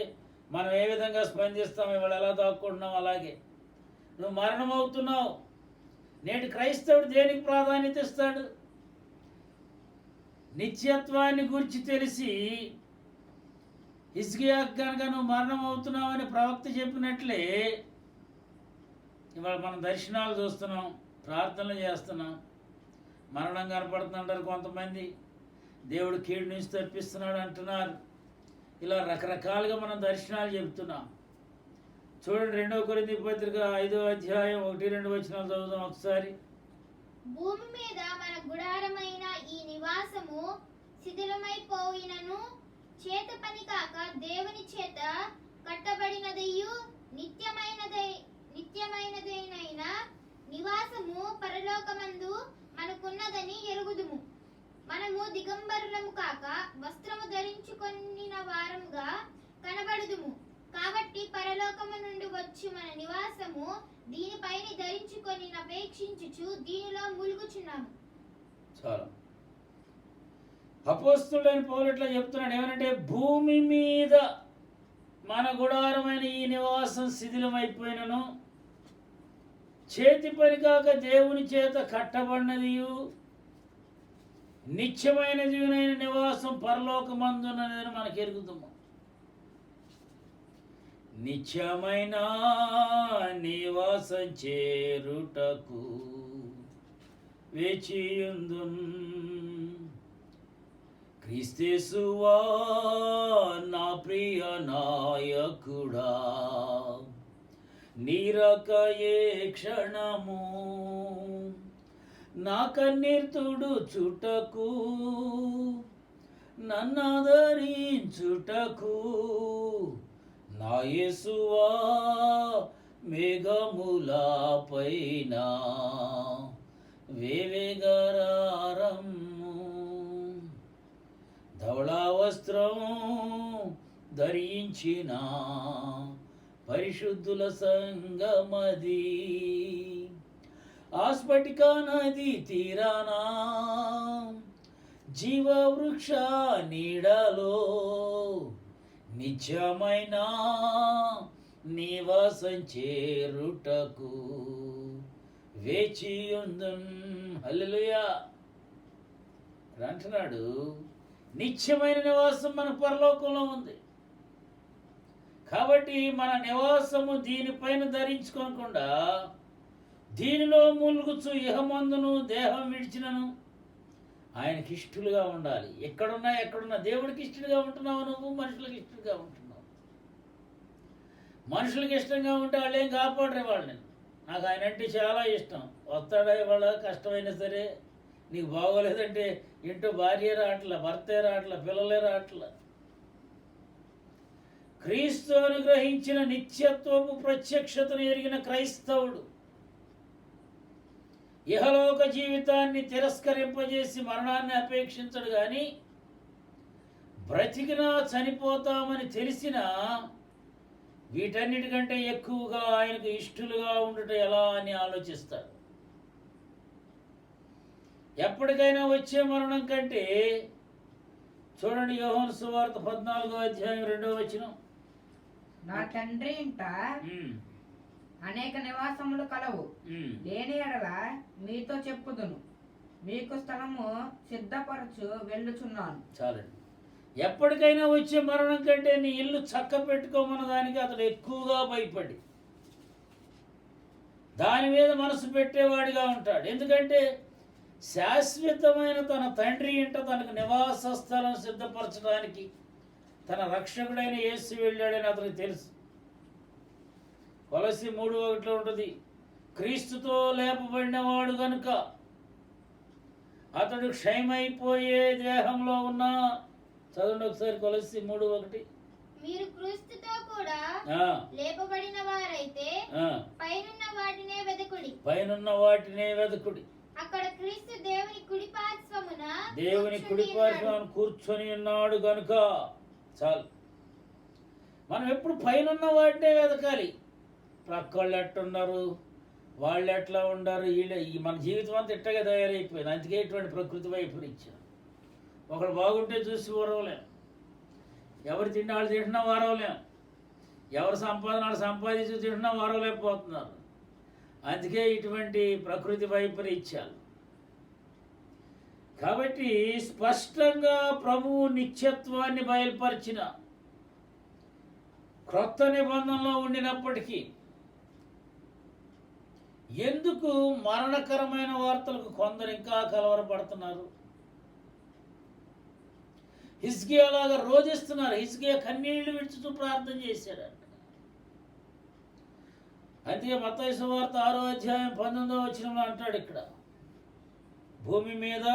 Speaker 1: మనం ఏ విధంగా స్పందిస్తాం, ఇవాళ ఎలా దాక్కుంటున్నాం అలాగే నువ్వు మరణమవుతున్నావు. నేటి క్రైస్తవుడు దేనికి ప్రాధాన్యత ఇస్తాడు? నిత్యత్వాన్ని గురించి తెలిసి హిజ్కియాకు కనుక నువ్వు మరణమవుతున్నావు అని ప్రవక్త చెప్పినట్లే ఇవాళ మనం దర్శనాలు చూస్తున్నాం, ప్రార్థనలు చేస్తున్నాం, మరణం కనపడుతుందంటారు కొంతమంది, దేవుడు కీడు నుంచి తప్పిస్తున్నాడు అంటున్నారు. ఇలా రకరకాలుగా మనం దర్శనాలు చెబుతున్నాం. చూడండి 2 కొరింథీ పత్రిక 5వ అధ్యాయం 1-2 వచనాలు చదువుదాం ఒకసారి.
Speaker 2: భూమి మీద మన గుడారమైన ఈ నివాసము శిథిలమైపోయినను చేత పని కాక దేవుని చేత కట్టబడినదయ్యు నిత్యమైనదైన నివాసము పరలోకమందు మనకున్నదని ఎరుగుదుము. మనము దిగంబరులము కాక వస్త్రము ధరించుకొనిన వారముగా కనబడుదుము. కాబట్టి పరలోకము నుండి వచ్చి మన నివాసము దీనిపైన ధరించుకొని అపేక్షించుచు దీనిలో ములుగుచున్నాము.
Speaker 1: చాలా అపోస్తలుడైన పౌలు ఇట్లా చెప్తున్నాడు, ఏమనంటే భూమి మీద మన గుడారమైన ఈ నివాసం శిథిలమైపోయినను చేతి పని కాక దేవుని చేత కట్టబడినదియు నిత్యమైన జీవనైన నివాసం పరలోకమందున్నదని మనకు ఎరుగుతాము. నిత్యమైన నివాసం చేరుటకు వేచియుందున్ క్రీస్తేసువా నా ప్రియ నాయకుడా, నీరకయే క్షణము నా కన్నీర్తుడు చుటకు నన్నదరించుటకు నా యేసువా మేఘముల పైన వేవేగరారమ్ము. ధవళా వస్త్రము ధరించిన పరిశుద్ధుల సంగమది ఆస్ఫటిక నది తీరానా జీవవృక్ష నీడలో నిత్యమైన నివాసం చేరుటకు వేచియుందున్. హల్లెలూయా అంటున్నాడు. నిత్యమైన నివాసం మన పరలోకంలో ఉంది కాబట్టి మన నివాసము దీనిపైన ధరించుకోకుండా దీనిలో మూలుగుచు ఇహమందును దేహం విడిచినను ఆయనకి ఇష్టలుగా ఉండాలి. ఎక్కడున్నా దేవుడికి ఇష్టలుగా ఉంటున్నావు నువ్వు, మనుషులకు ఇష్టలుగా ఉంటున్నావు. మనుషులకు ఇష్టంగా ఉంటే వాళ్ళు ఏం కాపాడరే వాళ్ళని. నాకు ఆయన అంటే చాలా ఇష్టం. వస్తాడా ఇవాళ కష్టమైనా సరే, నీకు బాగోలేదంటే ఇంటూ భార్య రావట్ల, భర్తే రావట్ల, పిల్లలే రావట్ల. క్రీస్తు అనుగ్రహించిన నిత్యత్వపు ప్రత్యక్షతను ఎరిగిన క్రైస్తవుడు ఇహలోక జీవితాన్ని తిరస్కరింపజేసి మరణాన్ని అపేక్షించడు. కానీ బ్రతికినా చనిపోతామని తెలిసినా వీటన్నిటికంటే ఎక్కువగా ఆయనకు ఇష్టలుగా ఉండట ఎలా అని ఆలోచిస్తాడు. ఎప్పటికైనా వచ్చే మరణం కంటే చూడండి, యోహాను సువార్త 14వ అధ్యాయం 2వ వచనం.
Speaker 3: నా తండ్రి ఇంట అనేక నివాసములు కలవు, లేని ఎడల మీతో చెప్పుదును, మీకు స్థలము సిద్ధపరచు వెళ్ళుచున్నాను.
Speaker 1: చాలండి. ఎప్పటికైనా వచ్చే మరణం కంటే నీ ఇల్లు చక్క పెట్టుకోమన్న దానికి అతడు ఎక్కువగా భయపడి దాని మీద మనసు పెట్టేవాడిగా ఉంటాడు. ఎందుకంటే శాశ్వతమైన తన తండ్రి ఇంట తనకు నివాస స్థలం సిద్ధపరచడానికి తన రక్షకుడైన యేసు వెళ్ళాడని అతనికి తెలుసు. కొలస్సీ 3:1 ఉంటుంది, క్రీస్తుతో లేపబడినవాడు గనుక అతడు క్షయమైపోయే దేహంలో ఉన్న, చదవండి ఒకసారి కొలస్సీ 3:1.
Speaker 2: మీరు క్రీస్తుతో కూడా
Speaker 1: ఆ,
Speaker 2: లేపబడిన వారైతే
Speaker 1: ఆ,
Speaker 2: పైనున్న వాటినే వెదకుడి.
Speaker 1: పైనున్న వాటినే వెదకుడి.
Speaker 2: అక్కడ క్రీస్తు దేవుని కుడి పార్శ్వమున
Speaker 1: దేవుని
Speaker 2: కూర్చుని
Speaker 1: కుడి
Speaker 2: ఉన్నాడు.
Speaker 1: పార్శ్వాన కూర్చొని ఉన్నాడు గనుక చాలు. మనం ఎప్పుడు పైనున్న వాటినే వెతకాలి. ప్రక్కళ్ళు ఎట్టున్నారు, వాళ్ళు ఎట్లా ఉండారు, ఈ మన జీవితం అంతా ఇట్టగా తయారైపోయింది. అందుకే ఇటువంటి ప్రకృతి వైపరీత్యం. ఒకడు బాగుంటే చూసి ఓరవలేం, ఎవరు తిండి వాళ్ళు తింటున్నా వారవలేం, ఎవరు సంపాదన వాళ్ళు సంపాదించి తింటున్నా వారవలేకపోతున్నారు. అందుకే ఇటువంటి ప్రకృతి వైపరీత్యాలు. కాబట్టి స్పష్టంగా ప్రభువు నిత్యత్వాన్ని బయలుపరిచిన క్రొత్త నిబంధనలో ఉండినప్పటికీ ఎందుకు మరణకరమైన వార్తలకు కొందరు ఇంకా కలవరపడుతున్నారు? హిజ్కియా లాగా రోధిస్తున్నారు. హిజ్కియా కన్నీళ్లు విడుచుతూ ప్రార్థన చేశాడంట. అందుకే మత్తయి సువార్త 6:19 అంటాడు ఇక్కడ, భూమి మీద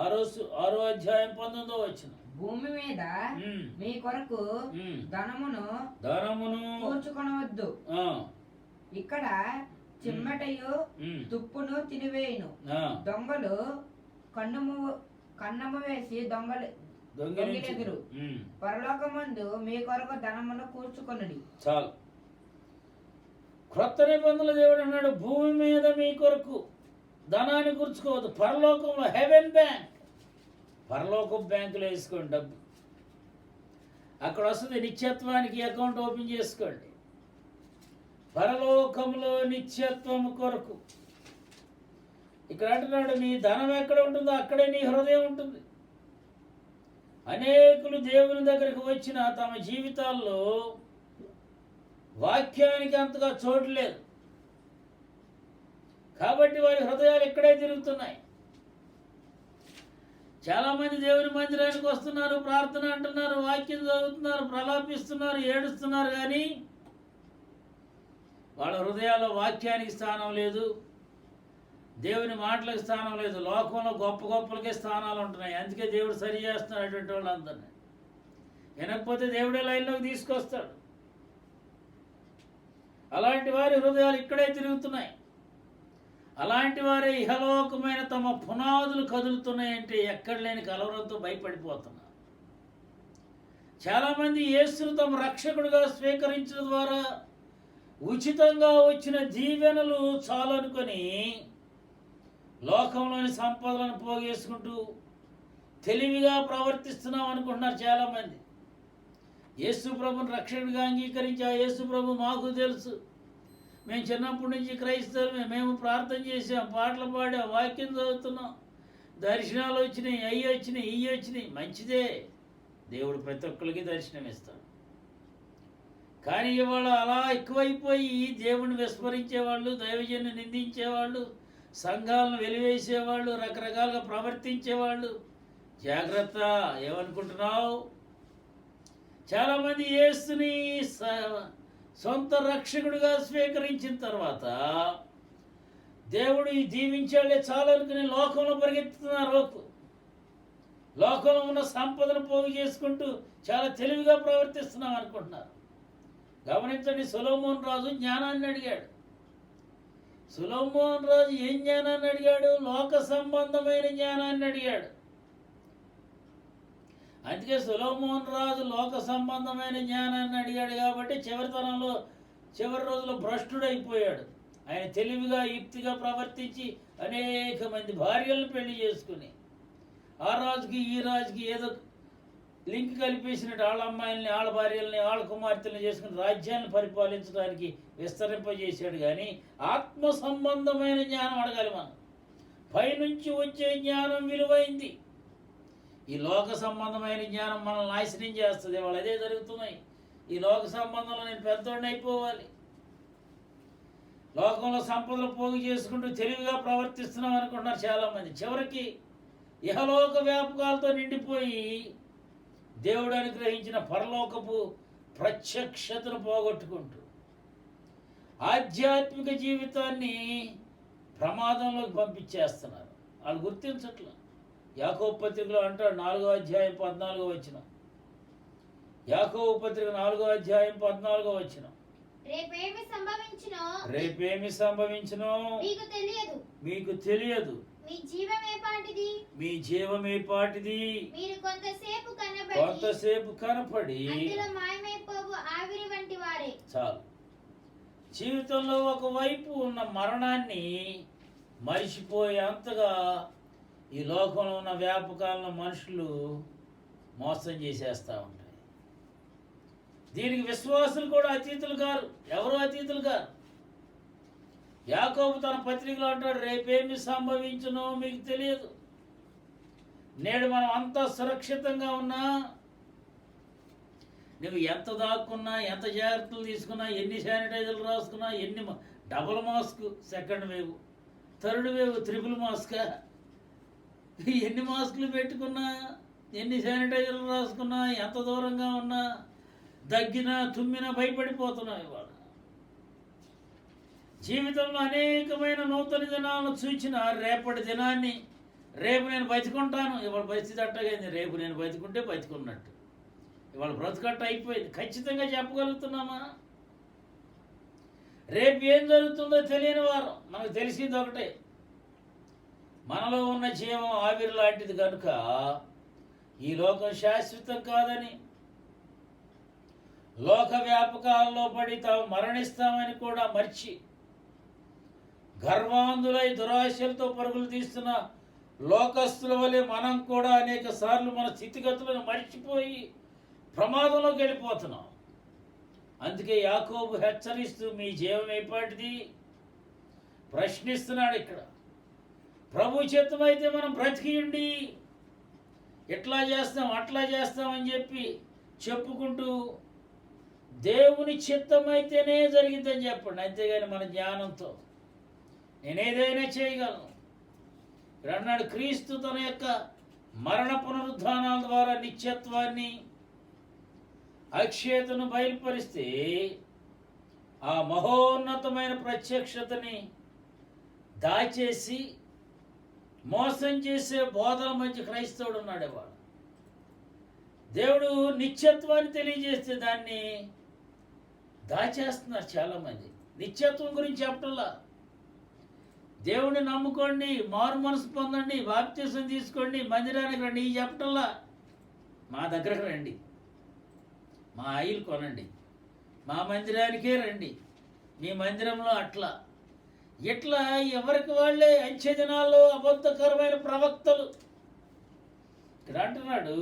Speaker 1: 6:19.
Speaker 3: భూమి మీద మీ కొరకు ధనమును కూర్చుకొనవద్దు. ఇక్కడ చిమ్మటయు తుప్పును తినివేయును, దొంగలు కన్నము వేసి దొంగలెదురు. పరలోకమందు మీ కొరకు ధనమును కూర్చుకొనుడి.
Speaker 1: చాలు. క్రొత్త నిబంధనలు దేవుడు అన్నాడు, భూమి మీద మీ కొరకు ధనాన్ని కూర్చుకోవద్దు, పరలోకంలో హెవెన్ బ్యాంక్, పరలోకం బ్యాంకులో వేసుకోండి డబ్బు. అక్కడ వస్తుంది నిత్యత్వానికి అకౌంట్ ఓపెన్ చేసుకోండి. పరలోకంలో నిత్యత్వం కొరకు. ఇక్కడ అంటున్నాడు, నీ ధనం ఎక్కడ ఉంటుందో అక్కడే నీ హృదయం ఉంటుంది. అనేకులు దేవుని దగ్గరికి వచ్చిన తమ జీవితాల్లో వాక్యానికి అంతగా చోటు లేదు కాబట్టి వారి హృదయాలు ఇక్కడే తిరుగుతున్నాయి. చాలామంది దేవుని మందిరానికి వస్తున్నారు, ప్రార్థన అంటున్నారు, వాక్యం చదువుతున్నారు, ప్రలాపిస్తున్నారు, ఏడుస్తున్నారు, కానీ వాళ్ళ హృదయాల్లో వాక్యానికి స్థానం లేదు, దేవుని మాటలకు స్థానం లేదు. లోకంలో గొప్ప గొప్పలకే స్థానాలు ఉంటున్నాయి. అందుకే దేవుడు సరి చేస్తున్నాడు అటువంటి వాళ్ళందరినీ. వినకపోతే దేవుడే లైన్లోకి తీసుకొస్తాడు. అలాంటి వారి హృదయాలు ఇక్కడే తిరుగుతున్నాయి. అలాంటి వారే ఇహలోకమైన తమ పునాదులు కదులుతున్నాయంటే ఎక్కడ లేని కలవరంతో భయపడిపోతున్నారు. చాలామంది యేసును తమ రక్షకుడిగా స్వీకరించడం ద్వారా ఉచితంగా వచ్చిన దీవెనలు చాలనుకొని లోకంలోని సంపదలను పోగేసుకుంటూ తెలివిగా ప్రవర్తిస్తున్నాం అనుకుంటున్నారు చాలామంది. యేసు ప్రభుని రక్షకుడిగా అంగీకరించి, ఆ యేసు ప్రభు మాకు తెలుసు, మేము చిన్నప్పటి నుంచి క్రైస్తవులమే, మేము ప్రార్థన చేసాం, పాటలు పాడాం, వాక్యం చదువుతున్నాం, దర్శనాలు వచ్చినాయి, అవి వచ్చినాయి, ఇవి వచ్చినాయి. మంచిదే, దేవుడు ప్రతి ఒక్కరికి దర్శనం ఇస్తాడు. కానీ ఇవాళ అలా ఎక్కువైపోయి దేవుడిని విస్మరించేవాళ్ళు, దైవజన్ని నిందించేవాళ్ళు, సంఘాలను వెలివేసేవాళ్ళు, రకరకాలుగా ప్రవర్తించేవాళ్ళు. జాగ్రత్త, ఏమనుకుంటున్నావు? చాలామంది యేసుని సొంత రక్షకుడిగా స్వీకరించిన తర్వాత దేవుడు దీవించాడే చాలు అనుకుని లోకంలో పరిగెత్తుతున్నారు. లోకంలో ఉన్న సంపదను పోగు చేసుకుంటూ చాలా తెలివిగా ప్రవర్తిస్తున్నాం అనుకుంటున్నారు. గమనించండి, సొలొమోను రాజు జ్ఞానాన్ని అడిగాడు. సొలొమోను రాజు ఏం జ్ఞానాన్ని అడిగాడు? లోక సంబంధమైన జ్ఞానాన్ని అడిగాడు. అందుకే సొలొమోను రాజు లోక సంబంధమైన జ్ఞానాన్ని అడిగాడు కాబట్టి చివరి రోజుల్లో భ్రష్టుడైపోయాడు. ఆయన తెలివిగా యుక్తిగా ప్రవర్తించి అనేక మంది భార్యలను పెళ్లి చేసుకుని ఆ రాజుకి ఈ రాజుకి ఏదో లింక్ కలిపేసినట్టు వాళ్ళ అమ్మాయిల్ని, వాళ్ళ భార్యల్ని, వాళ్ళ కుమార్తెలను చేసుకుని రాజ్యాన్ని పరిపాలించడానికి విస్తరింపజేశాడు. కానీ ఆత్మ సంబంధమైన జ్ఞానం అడగాలి మనం. పైనుంచి వచ్చే జ్ఞానం విలువైంది. ఈ లోక సంబంధమైన జ్ఞానం మనల్ని నాశనం చేస్తుంది. వాళ్ళు అదే జరుగుతున్నాయి. ఈ లోక సంబంధంలో నేను పెద్దోడిని అయిపోవాలి, లోకంలో సంపదలు పోగు చేసుకుంటూ తెలివిగా ప్రవర్తిస్తున్నాం అనుకుంటున్నారు చాలామంది. చివరికి ఇహలోక వ్యాపకాలతో నిండిపోయి దేవుడు అనుగ్రహించిన పరలోకపు ప్రత్యక్షతను పోగొట్టుకుంటూ ఆధ్యాత్మిక జీవితాన్ని ప్రమాదంలోకి పంపించేస్తున్నారు. వాళ్ళు గుర్తించట్లా. యాకోబు పత్రికలో అంటాడు 4వ అధ్యాయం 14వ వచనం. యాకోబు పత్రిక 4వ అధ్యాయం 14వ వచనం. రేపేమి సంభవించునో మీకు తెలియదు.
Speaker 2: మీ జీవమేపాటిది మీరు
Speaker 1: కొంతసేపు కనపడి
Speaker 2: అందులో మాయమైపోవు ఆవిరి వంటి వారే.
Speaker 1: చాలు. జీవితంలో ఒకవైపు ఉన్న మరణాన్ని మరిచిపోయేంతగా ఈ లోకంలో ఉన్న వ్యాపకాలను మనుషులు మోసం చేసేస్తూ ఉంటాయి. దీనికి విశ్వాసులు కూడా అతీతులు కారు. ఎవరు అతీతులు కారు. యాకోబు తన పత్రికలో అంటాడు, రేపేమి సంభవించునో మీకు తెలియదు. నేడు మనం అంతా సురక్షితంగా ఉన్నా, నువ్వు ఎంత దాక్కున్నా, ఎంత జాగ్రత్తలు తీసుకున్నా, ఎన్ని శానిటైజర్లు రాసుకున్నా, ఎన్ని double mask second wave, third wave triple మాస్కా, ఎన్ని మాస్కులు పెట్టుకున్నా, ఎన్ని శానిటైజర్లు రాసుకున్నా, ఎంత దూరంగా ఉన్నా, దగ్గినా తుమ్మినా భయపడిపోతున్నావు. ఇవాళ జీవితంలో అనేకమైన నూతన దినాలను చూచిన రేపటి దినాన్ని, రేపు నేను బతికుంటాను, ఇవాళ పరిస్థితి అట్టగైంది, రేపు నేను బతికుంటే బతికున్నట్టు, ఇవాళ బ్రతుకట్ట అయిపోయింది. ఖచ్చితంగా చెప్పగలుగుతున్నామా? రేపు ఏం జరుగుతుందో తెలియని వారు. మనకు తెలిసింది ఒకటే, మనలో ఉన్న జీవం ఆవిరి లాంటిది కనుక ఈ లోకం శాశ్వతం కాదని, లోక వ్యాపకాల్లో పడి తాము మరణిస్తామని కూడా మర్చి గర్వాంధులై దురాశలతో పరుగులు తీస్తున్న లోకస్తుల వలె మనం కూడా అనేక సార్లు మన స్థితిగతులను మర్చిపోయి ప్రమాదంలోకి వెళ్ళిపోతున్నాం. అందుకే యాకోబు హెచ్చరిస్తూ మీ జీవం ఏపాటిది ప్రశ్నిస్తున్నాడు. ఇక్కడ ప్రభు చిత్తమైతే మనం బ్రతికియండి, ఎట్లా చేస్తాం అట్లా చేస్తామని చెప్పి చెప్పుకుంటూ దేవుని చిత్తమైతేనే జరిగిందని చెప్పండి. అంతేగాని మన జ్ఞానంతో నేనేదైనా చేయగలను. ఇక్కడ అన్నాడు, క్రీస్తు తన యొక్క మరణ పునరుద్ధానాల ద్వారా నిత్యత్వాన్ని, అక్షయతను బయలుపరిస్తే ఆ మహోన్నతమైన ప్రత్యక్షతని దాచేసి మోసం చేసే బోధల మధ్య క్రైస్తవుడు ఉన్నాడు. వాడు దేవుడు నిత్యత్వాన్ని తెలియజేస్తే దాన్ని దాచేస్తున్నారు చాలామంది. నిత్యత్వం గురించి చెప్పటల్లా, దేవుడిని నమ్ముకోండి, మారు మనసు పొందండి, బాప్తిసం తీసుకోండి, మందిరానికి రండి, ఈ చెప్పటల్లా. మా దగ్గరకు రండి, మా ఆయిల్ కొనండి, మా మందిరానికే రండి, మీ మందిరంలో అట్లా ఇట్లా ఎవరికి వాళ్ళే అంచె దినాల్లో అబద్ధకరమైన ప్రవక్తలు. ఇక్కడ అంటున్నాడు,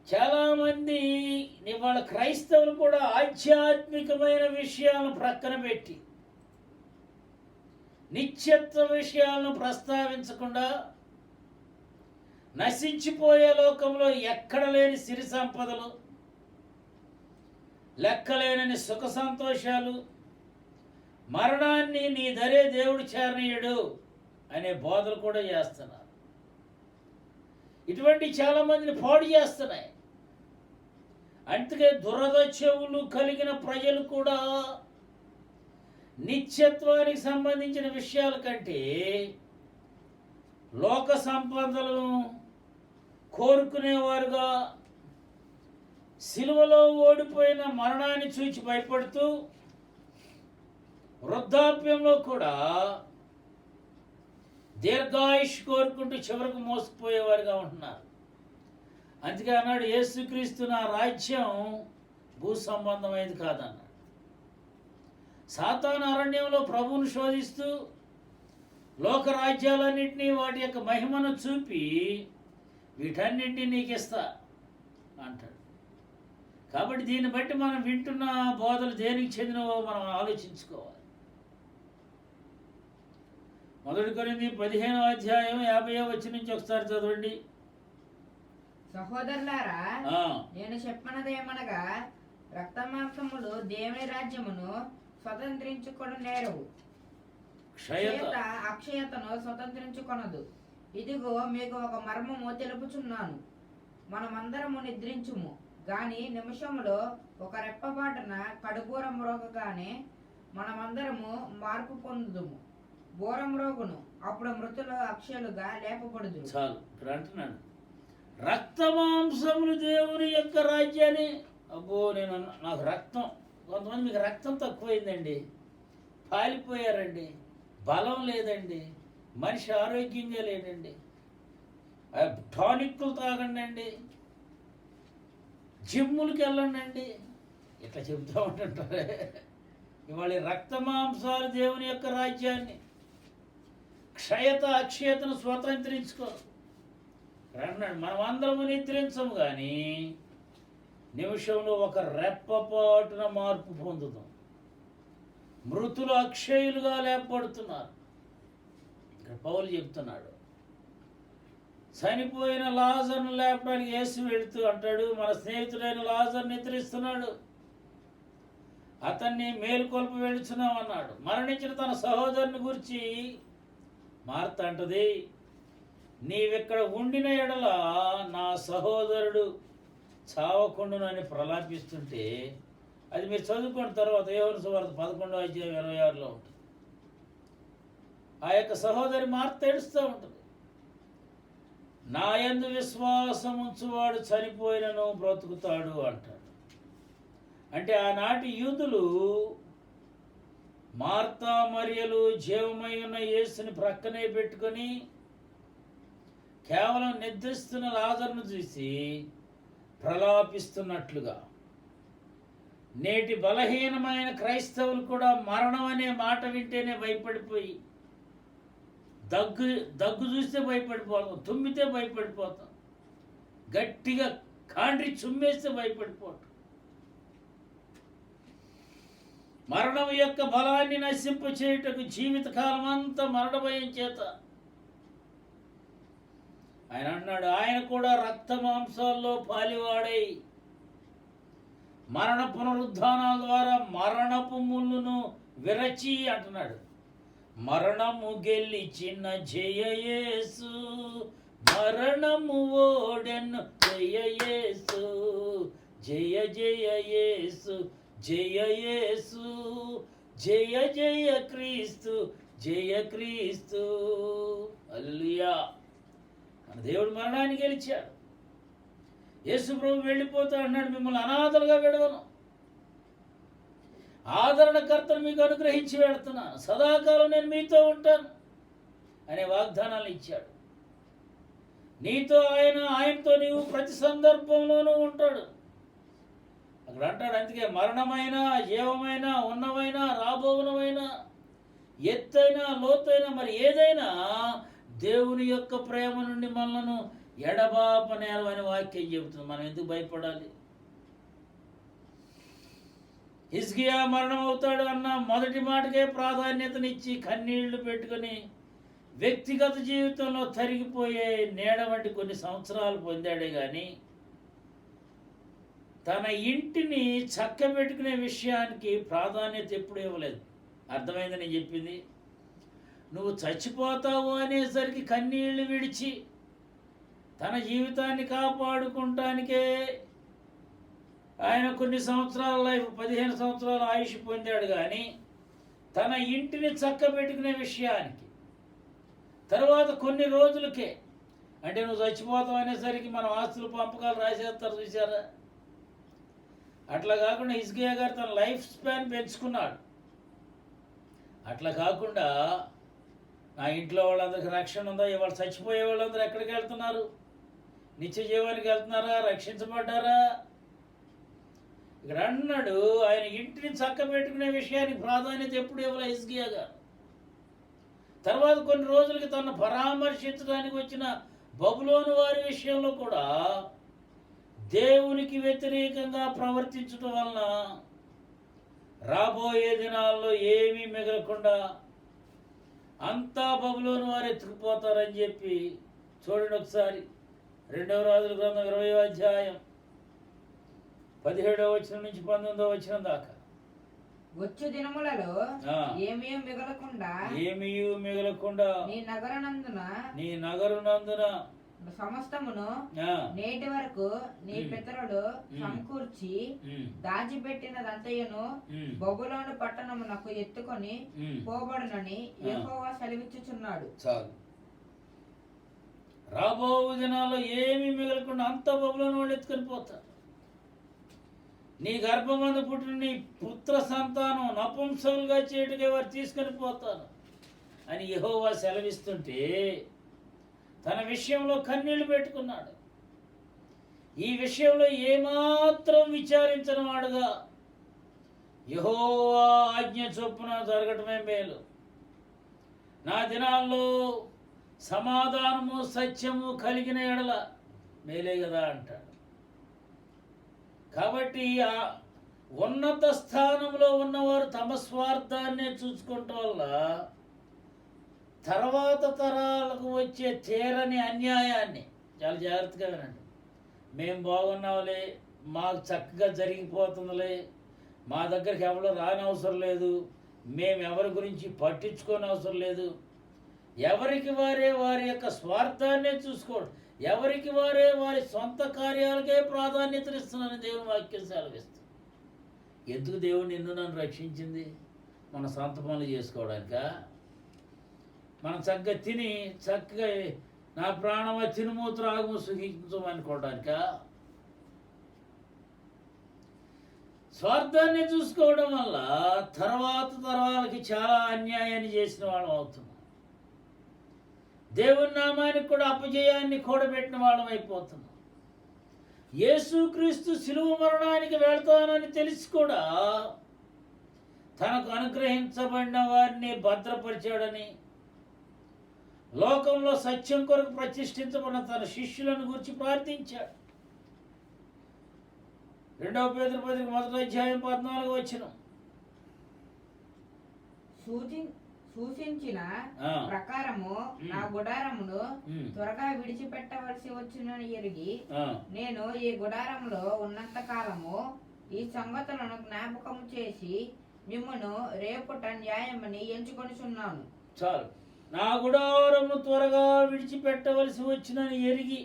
Speaker 1: చాలామంది వాళ్ళ క్రైస్తవులు కూడా ఆధ్యాత్మికమైన విషయాలను ప్రక్కన పెట్టి నిత్యత్వ విషయాలను ప్రస్తావించకుండా నశించిపోయే లోకంలో ఎక్కడ లేని సిరి సంపదలు, లెక్కలేనని సుఖ సంతోషాలు, మరణాన్ని నీ ధరే దేవుడు చేరనీయుడు అనే బోధలు కూడా చేస్తున్నారు. ఇటువంటి చాలామందిని పాడు చేస్తున్నాయి. అందుకే దురద చెవులు కలిగిన ప్రజలు కూడా నిత్యత్వానికి సంబంధించిన విషయాల కంటే లోక సంపదలను కోరుకునేవారుగా సిలువలో ఓడిపోయిన మరణాన్ని చూచి భయపడుతూ వృద్ధాప్యంలో కూడా దీర్ఘాయుష్ కోరుకుంటూ చివరకు మోసపోయేవారుగా ఉంటున్నారు. అందుకే అన్నాడు, యేసుక్రీస్తు నా రాజ్యం భూ సంబంధమైనది కాదన్నాడు. సాతాను అరణ్యంలో ప్రభువును శోధిస్తూ లోక రాజ్యాలన్నింటినీ వాటి యొక్క మహిమను చూపి వీటన్నింటినీ నీకు ఇస్తా అంటాడు. కాబట్టి దీన్ని బట్టి మనం వింటున్న బోధలు దేనికి చెందినవో మనం ఆలోచించుకోవాలి. 1 కొరింథీ 15వ అధ్యాయం 50వ వచనం నుంచి ఒకసారి చదవండి.
Speaker 3: సహోదరులారా, నేను చెప్పినదేమనగా రక్తమాంసములు దేవుని రాజ్యమును స్వతంత్రించుకొను నేరవు, అక్షయతను స్వతంత్రించుకొనదు. ఇదిగో మీకు ఒక మర్మము తెలుపుచున్నాను, మనమందరము నిద్రించుము గాని నిమిషములో ఒక రెప్పపాటున కడుపూర మ్రోగగానే మనమందరము మార్పు పొందుదుము. బోరమ్రోగును, అప్పుడు మృతులు అక్షయులుగా లేపబడుదురు.
Speaker 1: చాలు. ఇక్కడ అంటున్నాడు రక్తమాంసములు దేవుని యొక్క రాజ్యాన్ని. అబ్బో నాకు రక్తం, కొంతమంది మీకు రక్తం తక్కువైందండి, పాలిపోయారండి, బలం లేదండి, మనిషి ఆరోగ్యంగా లేదండి, టానిక్లు తాగండి అండి, జిమ్ములకి వెళ్ళండి అండి, ఇట్లా చెబుతూ ఉంటుంటారే. ఇవాళ రక్తమాంసాలు దేవుని యొక్క రాజ్యాన్ని, క్షయత అక్షయతను స్వతంత్రించుకో అన్నాడు. మనం అందరము నిద్రించము కానీ నిమిషంలో ఒక రెప్పపాటున మార్పు పొందుతాం. మృతులు అక్షయులుగా లేపబడుతున్నారు. ఇక్కడ పౌలు చెప్తున్నాడు, చనిపోయిన లాజర్ను లేపడానికి యేసు వెళుతూ అంటాడు, మన స్నేహితుడైన లాజర్ నిద్రిస్తున్నాడు, అతన్ని మేలుకొల్ప వెళుచున్నాం అన్నాడు. మరణించిన తన సహోదరుని గురించి మార్త అంటది, నీవిక్కడ ఉండిన ఎడల నా సహోదరుడు చావకుండునని ప్రలాపిస్తుంటే, అది మీరు చదువుకున్న తర్వాత యోహాను సువార్త 11:26 ఉంటుంది. ఆ యొక్క సహోదరి మార్త ఏడుస్తూ ఉంటుంది. నా యందు విశ్వాసం ఉంచువాడు చనిపోయినను బ్రతుకుతాడు అంటాడు. అంటే ఆనాటి యూదులు మార్తా మరియలు జీవమై ఉన్న యేసుని ప్రక్కనే పెట్టుకొని కేవలం నిద్రిస్తున్న లాజరును చూసి ప్రలాపిస్తున్నట్లుగా, నేటి బలహీనమైన క్రైస్తవులు కూడా మరణం అనే మాట వింటేనే భయపడిపోయి, దగ్గు చూస్తే భయపడిపోతాం, తుమ్మితే భయపడిపోతాం, గట్టిగా కాండ్రి చుమ్మేస్తే భయపడిపోతాం. మరణం యొక్క బలాన్ని నశింపచేయుటకు జీవితకాలం అంతా మరణ భయం చేత ఆయన అన్నాడు, ఆయన కూడా రక్త మాంసాల్లో పాలివాడై మరణ పునరుద్ధానాల ద్వారా మరణపు ముళ్ళును విరచి అంటున్నాడు. మరణము గెలిచిన జయయేసు, మరణము ఓడెను జయయేసు, జయ జయయేసు, జయయేసు, జయ జయ క్రీస్తు, జయ క్రీస్తు. హల్లెలూయా. మన దేవుడు మరణాన్ని గెలిచాడు. యేసు ప్రభు వెళ్ళిపోతా అన్నాడు, మిమ్మల్ని అనాథలుగా విడవను, ఆదరణకర్తను మీకు అనుగ్రహించి వెళుతున్నాను, సదాకాలం నేను మీతో ఉంటాను అనే వాగ్దానాలు ఇచ్చాడు. నీతో ఆయనతో నీవు ప్రతి సందర్భంలోనూ ఉంటాడు. అక్కడ అంటాడు, అందుకే మరణమైనా జీవమైనా ఉన్నవైనా రాబోవునమైనా ఎత్తైనా లోతైనా మరి ఏదైనా దేవుని యొక్క ప్రేమ నుండి మనలను ఎడబాపనేరు అని వాక్యం చెబుతుంది. మనం ఎందుకు భయపడాలి? హిజ్కియా మరణం అవుతాడు అన్న మొదటి మాటకే ప్రాధాన్యతనిచ్చి కన్నీళ్లు పెట్టుకొని వ్యక్తిగత జీవితంలో తరిగిపోయే నీడ వంటి కొన్ని సంవత్సరాలు పొందాడే కానీ తన ఇంటిని చక్కబెట్టుకునే విషయానికి ప్రాధాన్యత ఎప్పుడు ఇవ్వలేదు. అర్థమైందని నేను చెప్పింది. నువ్వు చచ్చిపోతావు అనేసరికి కన్నీళ్లు విడిచి తన జీవితాన్ని కాపాడుకుంటానికే ఆయన కొన్ని సంవత్సరాల లైఫ్ 15 సంవత్సరాల ఆయుష్ పొందాడు కానీ తన ఇంటిని చక్కబెట్టుకునే విషయానికి తర్వాత కొన్ని రోజులకే, అంటే నువ్వు చచ్చిపోతావు అనేసరికి మనం ఆస్తులు పంపకాలు రాసేస్తారు చూసారా, అట్లా కాకుండా హిజ్కియా గారు తన లైఫ్ స్పాన్ పెంచుకున్నాడు. అట్లా కాకుండా నా ఇంట్లో వాళ్ళందరికీ రక్షణ ఉందా? ఇవాళ చచ్చిపోయే వాళ్ళందరూ ఎక్కడికి వెళ్తున్నారు? నిత్య జీవానికి వెళ్తున్నారా? రక్షించబడ్డారా? ఇక్కడ అన్నాడు, ఆయన ఇంటిని చక్కబెట్టుకునే విషయానికి ప్రాధాన్యత ఎప్పుడు ఇవ్వలే హిజ్కియా గారు. తర్వాత కొన్ని రోజులకి తను పరామర్శించడానికి వచ్చిన బబులోను వారి విషయంలో కూడా దేవునికి వ్యతిరేకంగా ప్రవర్తించడం వలన రాబోయే దినాల్లో ఏమీ మిగలకుండా అంతా బబులోను వారు ఎత్తుకుపోతారని చెప్పి చూడండి ఒకసారి 2వ రాజుల గ్రంథం 20వ అధ్యాయం 17వ వచనం నుంచి 19వ వచనం దాకా.
Speaker 3: వచ్చు దినములలో ఏమీ మిగలకుండా
Speaker 1: నీ నగరునందున
Speaker 3: సమస్తమును
Speaker 1: ఆ,
Speaker 3: నేటి వరకు నీ
Speaker 1: ఉమ్.
Speaker 3: పితరులు
Speaker 1: ఉమ్.
Speaker 3: సమకూర్చి
Speaker 1: ఉమ్,
Speaker 3: దాచిపెట్టినదంతయును
Speaker 1: ఉమ్,
Speaker 3: బబులోను పట్టణమునకు ఎత్తుకొని
Speaker 1: ఉమ్.
Speaker 3: పోబడునని
Speaker 1: ఆ.
Speaker 3: యెహోవా సెలవిచ్చుచున్నాడు.
Speaker 1: చాలు. రాబో దినాల్లో ఏమీ మిగలకుండా అంత బబులోను వాళ్ళు ఎత్తుకొని పోతారు. నీ గర్భమందు పుట్టిన నీ పుత్ర సంతానం నపుంసకులుగా చేటుగా వారు తీసుకొని పోతారు అని యెహోవా సెలవిస్తుంటే తన విషయంలో కన్నీళ్లు పెట్టుకున్నాడు. ఈ విషయంలో ఏమాత్రం విచారించని వాడుగా యెహోవా ఆజ్ఞ చొప్పున జరగటమే మేలు. నా దినాల్లో సమాధానము సత్యము కలిగిన ఎడల మేలే కదా అంటాడు. కాబట్టి ఆ ఉన్నత స్థానంలో ఉన్నవారు తమ స్వార్థాన్నే చూసుకోవటం వల్ల తర్వాత తరాలకు వచ్చే తీరని అన్యాయాన్ని చాలా జాగ్రత్తగా వినండి. మేము బాగున్నాంలే, మాకు చక్కగా జరిగిపోతుందిలే, మా దగ్గరికి ఎవరు రానవసరం లేదు, మేము ఎవరి గురించి పట్టించుకోని అవసరం లేదు, ఎవరికి వారే వారి యొక్క స్వార్థాన్నే చూసుకోవడం, ఎవరికి వారే వారి సొంత కార్యాలకే ప్రాధాన్యతనిస్తున్నారని దేవుని వాక్యం సెలవిస్తుంది. ఎందుకు దేవుడు నిన్ను నన్ను రక్షించింది? మన సొంత పనులు చేసుకోవడానికా? మనం చక్కగా తిని చక్కగా నా ప్రాణమ తినుము త్రాగుము సుఖించమనుకోవడానికా? స్వార్థాన్ని చూసుకోవడం వల్ల తర్వాత తరాలకి చాలా అన్యాయాన్ని చేసిన వాళ్ళం అవుతున్నాం. దేవుని నామానికి కూడా అపజయాన్ని కూడబెట్టిన వాళ్ళం అయిపోతున్నాం. యేసుక్రీస్తు శిలువ మరణానికి వెళ్తానని తెలిసి కూడా తనకు అనుగ్రహించబడిన వారిని భద్రపరిచాడని, లోకంలో సత్యం కొరకు ప్రతిష్ఠించబడిన తన శిష్యులను గురించి ప్రార్థించాడు. 2 పేతురు పత్రిక 1:14
Speaker 3: సూచించిన
Speaker 1: ఆ.
Speaker 3: ప్రకారము నా గుడారమును
Speaker 1: ఉమ్.
Speaker 3: త్వరగా విడిచిపెట్టవలసి వచ్చునని ఎరిగి
Speaker 1: ఆ,
Speaker 3: నేను ఈ గుడారములో ఉన్నంత కాలము ఈ సంగతులను జ్ఞాపకము చేసి మిమ్మును రేపుట న్యాయమని ఎంచుకొనిచున్నాను.
Speaker 1: చాలు. నా గుడారము త్వరగా విడిచిపెట్టవలసి వచ్చినని ఎరిగి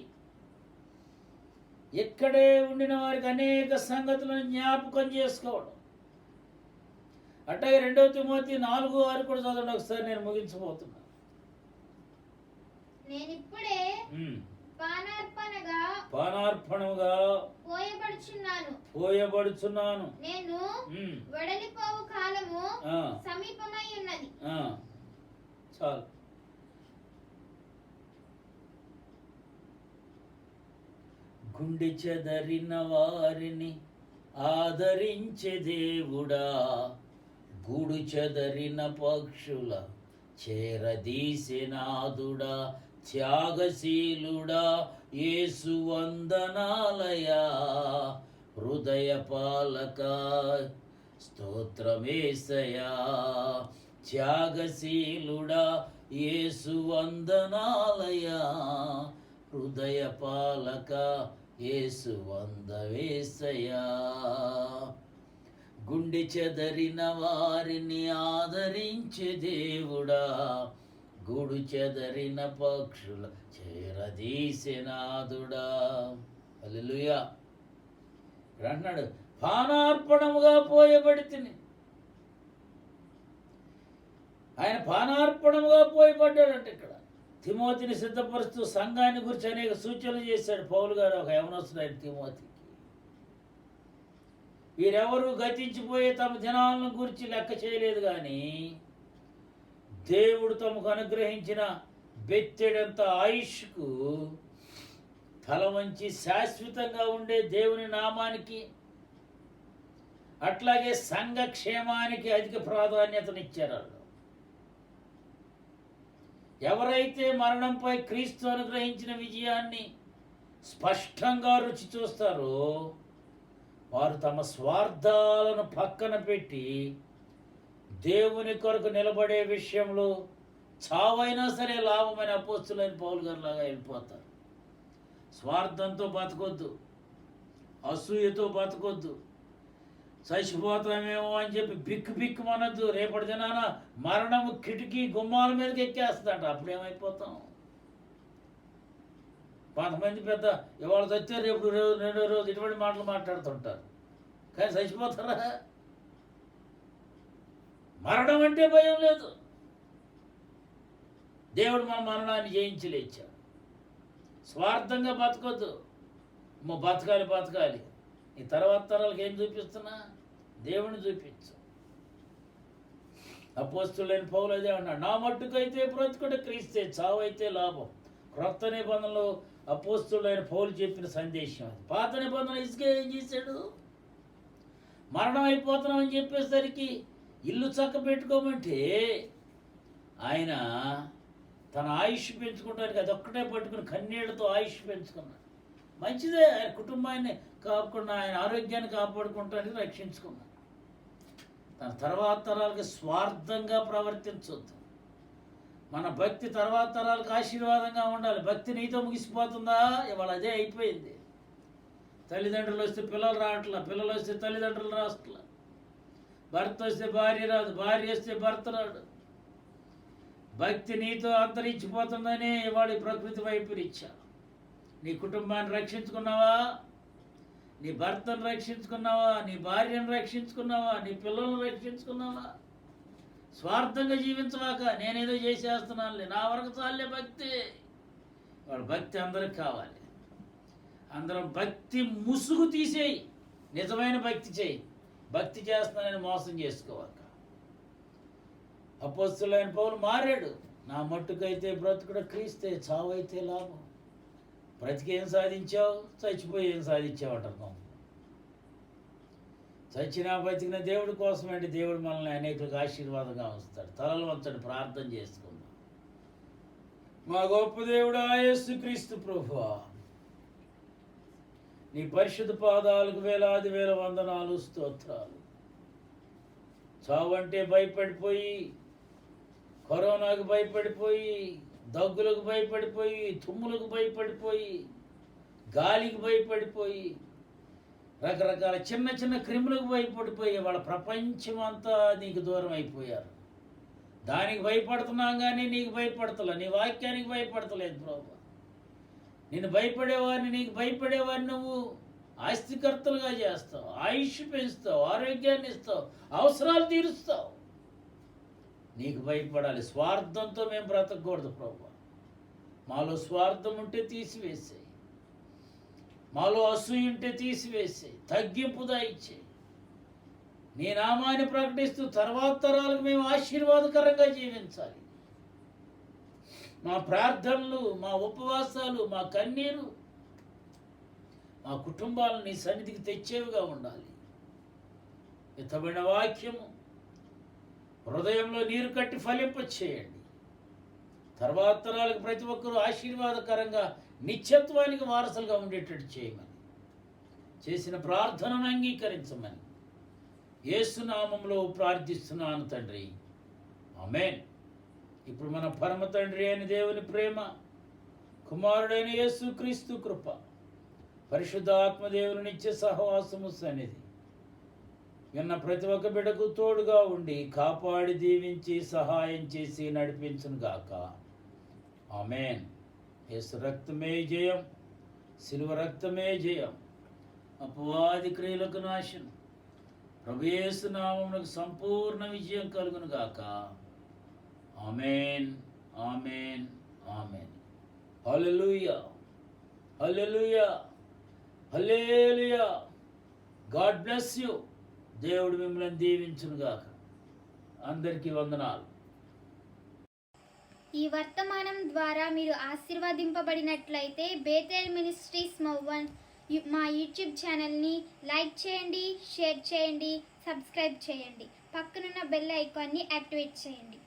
Speaker 1: ఇక్కడే ఉండిన వారికి అనేక సంగతులను జ్ఞాపకం చేసుకోవడం. అట్లాగే 2 తిమోతి 4:6 కూడా చదవండి ఒకసారి, నేను ముగించబోతున్నా.
Speaker 2: నేనిప్పుడే
Speaker 1: పానార్పణముగా పోయబడుచున్నాను.
Speaker 2: నేను వెడలిపోవు కాలము
Speaker 1: ఆ,
Speaker 2: సమీపమై ఉన్నది.
Speaker 1: ఆ, చాలు. గుండె చెదరిన వారిని ఆదరించే దేవుడా, గూడు చెదరిన పక్షుల చేరదీసెనాదుడా, త్యాగశీలుడా యేసు వందనాలయా, హృదయ పాలక స్తోత్రమేసయా, త్యాగశీలుడా యేసు వందనాలయా, హృదయ పాలక యేసు వందవేసయా. గుండె చెదరిన వారిని ఆదరించే దేవుడా, గూడు చెదరిన పక్షుల చేరదీసెనాదుడా. హల్లెలూయా. ఇక్కడ అంటున్నాడు, పానార్పణముగా పోయబడితిని. ఆయన పానార్పణముగా పోయబడ్డాడంటే ఇక్కడ తిమోతిని సిద్ధపరుస్తూ సంఘాన్ని గురించి అనేక సూచనలు చేశాడు పౌలు గారు. ఒక యవనస్తుడు ఆయన తిమోతికి. వీరెవరూ గతించిపోయే తమ దినాలను గురించి లెక్క చేయలేదు, కానీ దేవుడు తమకు అనుగ్రహించిన బెత్తెడంత ఆయుష్కు తల వంచి శాశ్వతంగా ఉండే దేవుని నామానికి, అట్లాగే సంఘ క్షేమానికి అధిక ప్రాధాన్యతనిచ్చారు. ఎవరైతే మరణంపై క్రీస్తు అనుగ్రహించిన విజయాన్ని స్పష్టంగా రుచి చూస్తారో వారు తమ స్వార్థాలను పక్కన పెట్టి దేవుని కొరకు నిలబడే విషయంలో చావైనా సరే లాభమైన అపోస్తులైన పౌలు గారు లాగా వెళ్ళిపోతారు. స్వార్థంతో బతకొద్దు, అసూయతో బతకొద్దు, చచ్చిపోతామేమో అని చెప్పి బిక్కు మనద్దు. రేపటి దినాన మరణము కిటికీ గుమ్మాల మీదకి ఎక్కేస్తుందంట. అప్పుడేమైపోతాం? కొంతమంది పెద్ద ఇవాళ చస్తే రేపు రెండో రోజు ఇటువంటి మాటలు మాట్లాడుతుంటారు, కానీ చచ్చిపోతారా? మరణం అంటే భయం లేదు. దేవుడు మన మరణాన్ని జయించి లేచాడు. స్వార్థంగా బతకొద్దు. బతకాలి. ఈ తర్వాత తరాలకు ఏం చూపిస్తున్నా? దేవుని చూపించు. అపోస్తులైన పౌలు అదే అన్నాడు, నా మట్టుకైతే బ్రతుకుడు క్రీస్తే, చావైతే లాభం. క్రొత్త నిబంధనలో అపోస్తులైన పౌలు చెప్పిన సందేశం అది. పాత నిబంధన ఇసుకే ఏం చేశాడు? మరణం అయిపోతున్నామని చెప్పేసరికి ఇల్లు చక్క పెట్టుకోమంటే ఆయన తన ఆయుష్ పెంచుకోవడానికి అదొక్కటే పట్టుకుని కన్నీళ్లతో ఆయుష్ పెంచుకున్నాడు. మంచిదే, ఆయన కుటుంబాన్ని కాకుండా ఆయన ఆరోగ్యాన్ని కాపాడుకోవడానికి రక్షించుకున్నాడు. తన తర్వాత తరాలకి స్వార్థంగా ప్రవర్తించొద్దు. మన భక్తి తర్వాత తరాలకు ఆశీర్వాదంగా ఉండాలి. భక్తి నీతో ముగిసిపోతుందా? ఇవాళ అదే అయిపోయింది. తల్లిదండ్రులు వస్తే పిల్లలు రావట్లా, పిల్లలు వస్తే తల్లిదండ్రులు రావట్లా, భర్త వస్తే భార్య రాదు, భార్య వస్తే భర్త రాడు. భక్తి నీతో అంతరించిపోతుందని ఇవాళ ప్రకృతి వైపరీత్యా. నీ కుటుంబాన్ని రక్షించుకున్నావా? నీ భర్తను రక్షించుకున్నావా? నీ భార్యను రక్షించుకున్నావా? నీ పిల్లలను రక్షించుకున్నావా? స్వార్థంగా జీవించవాక నేనేదో చేసేస్తున్నానులే, నా వరకు చాలే భక్తి. వాడు భక్తి అందరికి కావాలి. అందరం భక్తి ముసుగు తీసేయి, నిజమైన భక్తి చేయి. భక్తి చేస్తున్నానని మోసం చేసుకోవాక. అపోస్తులైన పౌలు మారాడు. నా మట్టుకైతే బ్రతుకుడు క్రీస్తే, చావైతే లాభం. బ్రతికేం సాధించావు? చచ్చిపోయి ఏం సాధించావు అంటారు. చచ్చినా బతికిన దేవుడి కోసమంటే దేవుడు మనల్ని అనేకులకు ఆశీర్వాదంగా ఉంచుతాడు. తలలు వంచండి, ప్రార్థన చేసుకుందాం. మా గొప్ప దేవుడు యేసుక్రీస్తు ప్రభువా, నీ పరిశుద్ధ పాదాలకు వేలాది వేల వందనాలు, స్తోత్రాలు. చావంటే భయపడిపోయి, కరోనాకు భయపడిపోయి, దగ్గులకు భయపడిపోయి, తుమ్ములకు భయపడిపోయి, గాలికి భయపడిపోయి, రకరకాల చిన్న చిన్న క్రిములకు భయపడిపోయి వాళ్ళ ప్రపంచం అంతా నీకు దూరం అయిపోయారు. దానికి భయపడుతున్నాం కానీ నీకు భయపడతలే, నీ వాక్యానికి భయపడతలేదు ప్రభు. నేను భయపడేవాడిని, నీకు భయపడేవాడిని నువ్వు ఆస్తికర్తలుగా చేస్తావు, ఆయుష్ పెంచుతావు, ఆరోగ్యాన్ని ఇస్తావు, అవసరాలు తీరుస్తావు. నీకు భయపడాలి. స్వార్థంతో మేము బ్రతకూడదు ప్రభు. మాలో స్వార్థం ఉంటే తీసివేసేయి, మాలో అసూయ ఉంటే తీసివేసేయి, తగ్గింపు దాయిచ్చేయి. నీ నామాన్ని ప్రకటిస్తూ తర్వాత తరాలకు మేము ఆశీర్వాదకరంగా జీవించాలి. మా ప్రార్థనలు, మా ఉపవాసాలు, మా కన్నీరు, మా కుటుంబాలను నీ సన్నిధికి తెచ్చేవిగా ఉండాలి. ఎత్తబడిన వాక్యము హృదయంలో నీరు కట్టి ఫలింపచేయండి. తర్వాత తరాలకు ప్రతి ఒక్కరూ ఆశీర్వాదకరంగా నిత్యత్వానికి వారసులుగా ఉండేటట్టు చేయమని, చేసిన ప్రార్థనను అంగీకరించమని యేసు నామములో ప్రార్థిస్తున్నాను తండ్రి, ఆమేన్. ఇప్పుడు మన పరమ తండ్రి అయిన దేవుని ప్రేమ, కుమారుడైన యేసుక్రీస్తు కృప, పరిశుద్ధాత్మదేవుని నిత్య సహవాసము సన్నిధి విన్న ప్రతి ఒక్క బిడ్డకు తోడుగా ఉండి కాపాడి దీవించి సహాయం చేసి నడిపించును గాక. ఆమేన్. యేసు రక్తమే జయం, శిలువ రక్తమే జయం, అపవాది క్రియలకు నాశనం. ప్రభు యేసు నామమునకు సంపూర్ణ విజయం కలుగును గాక. Amen, amen, amen. Hallelujah, hallelujah, hallelujah. God bless you. దేవుడు మిమ్మల్ని దీవించును గాక. అందరికీ వందనాలు.
Speaker 2: ఈ వర్తమానం ద్వారా మీరు ఆశీర్వదింపబడినట్లయితే బేతేల్ మినిస్ట్రీస్ మా యూట్యూబ్ ఛానల్ని లైక్ చేయండి, షేర్ చేయండి, సబ్స్క్రైబ్ చేయండి. పక్కనున్న బెల్ ఐకాన్ని యాక్టివేట్ చేయండి.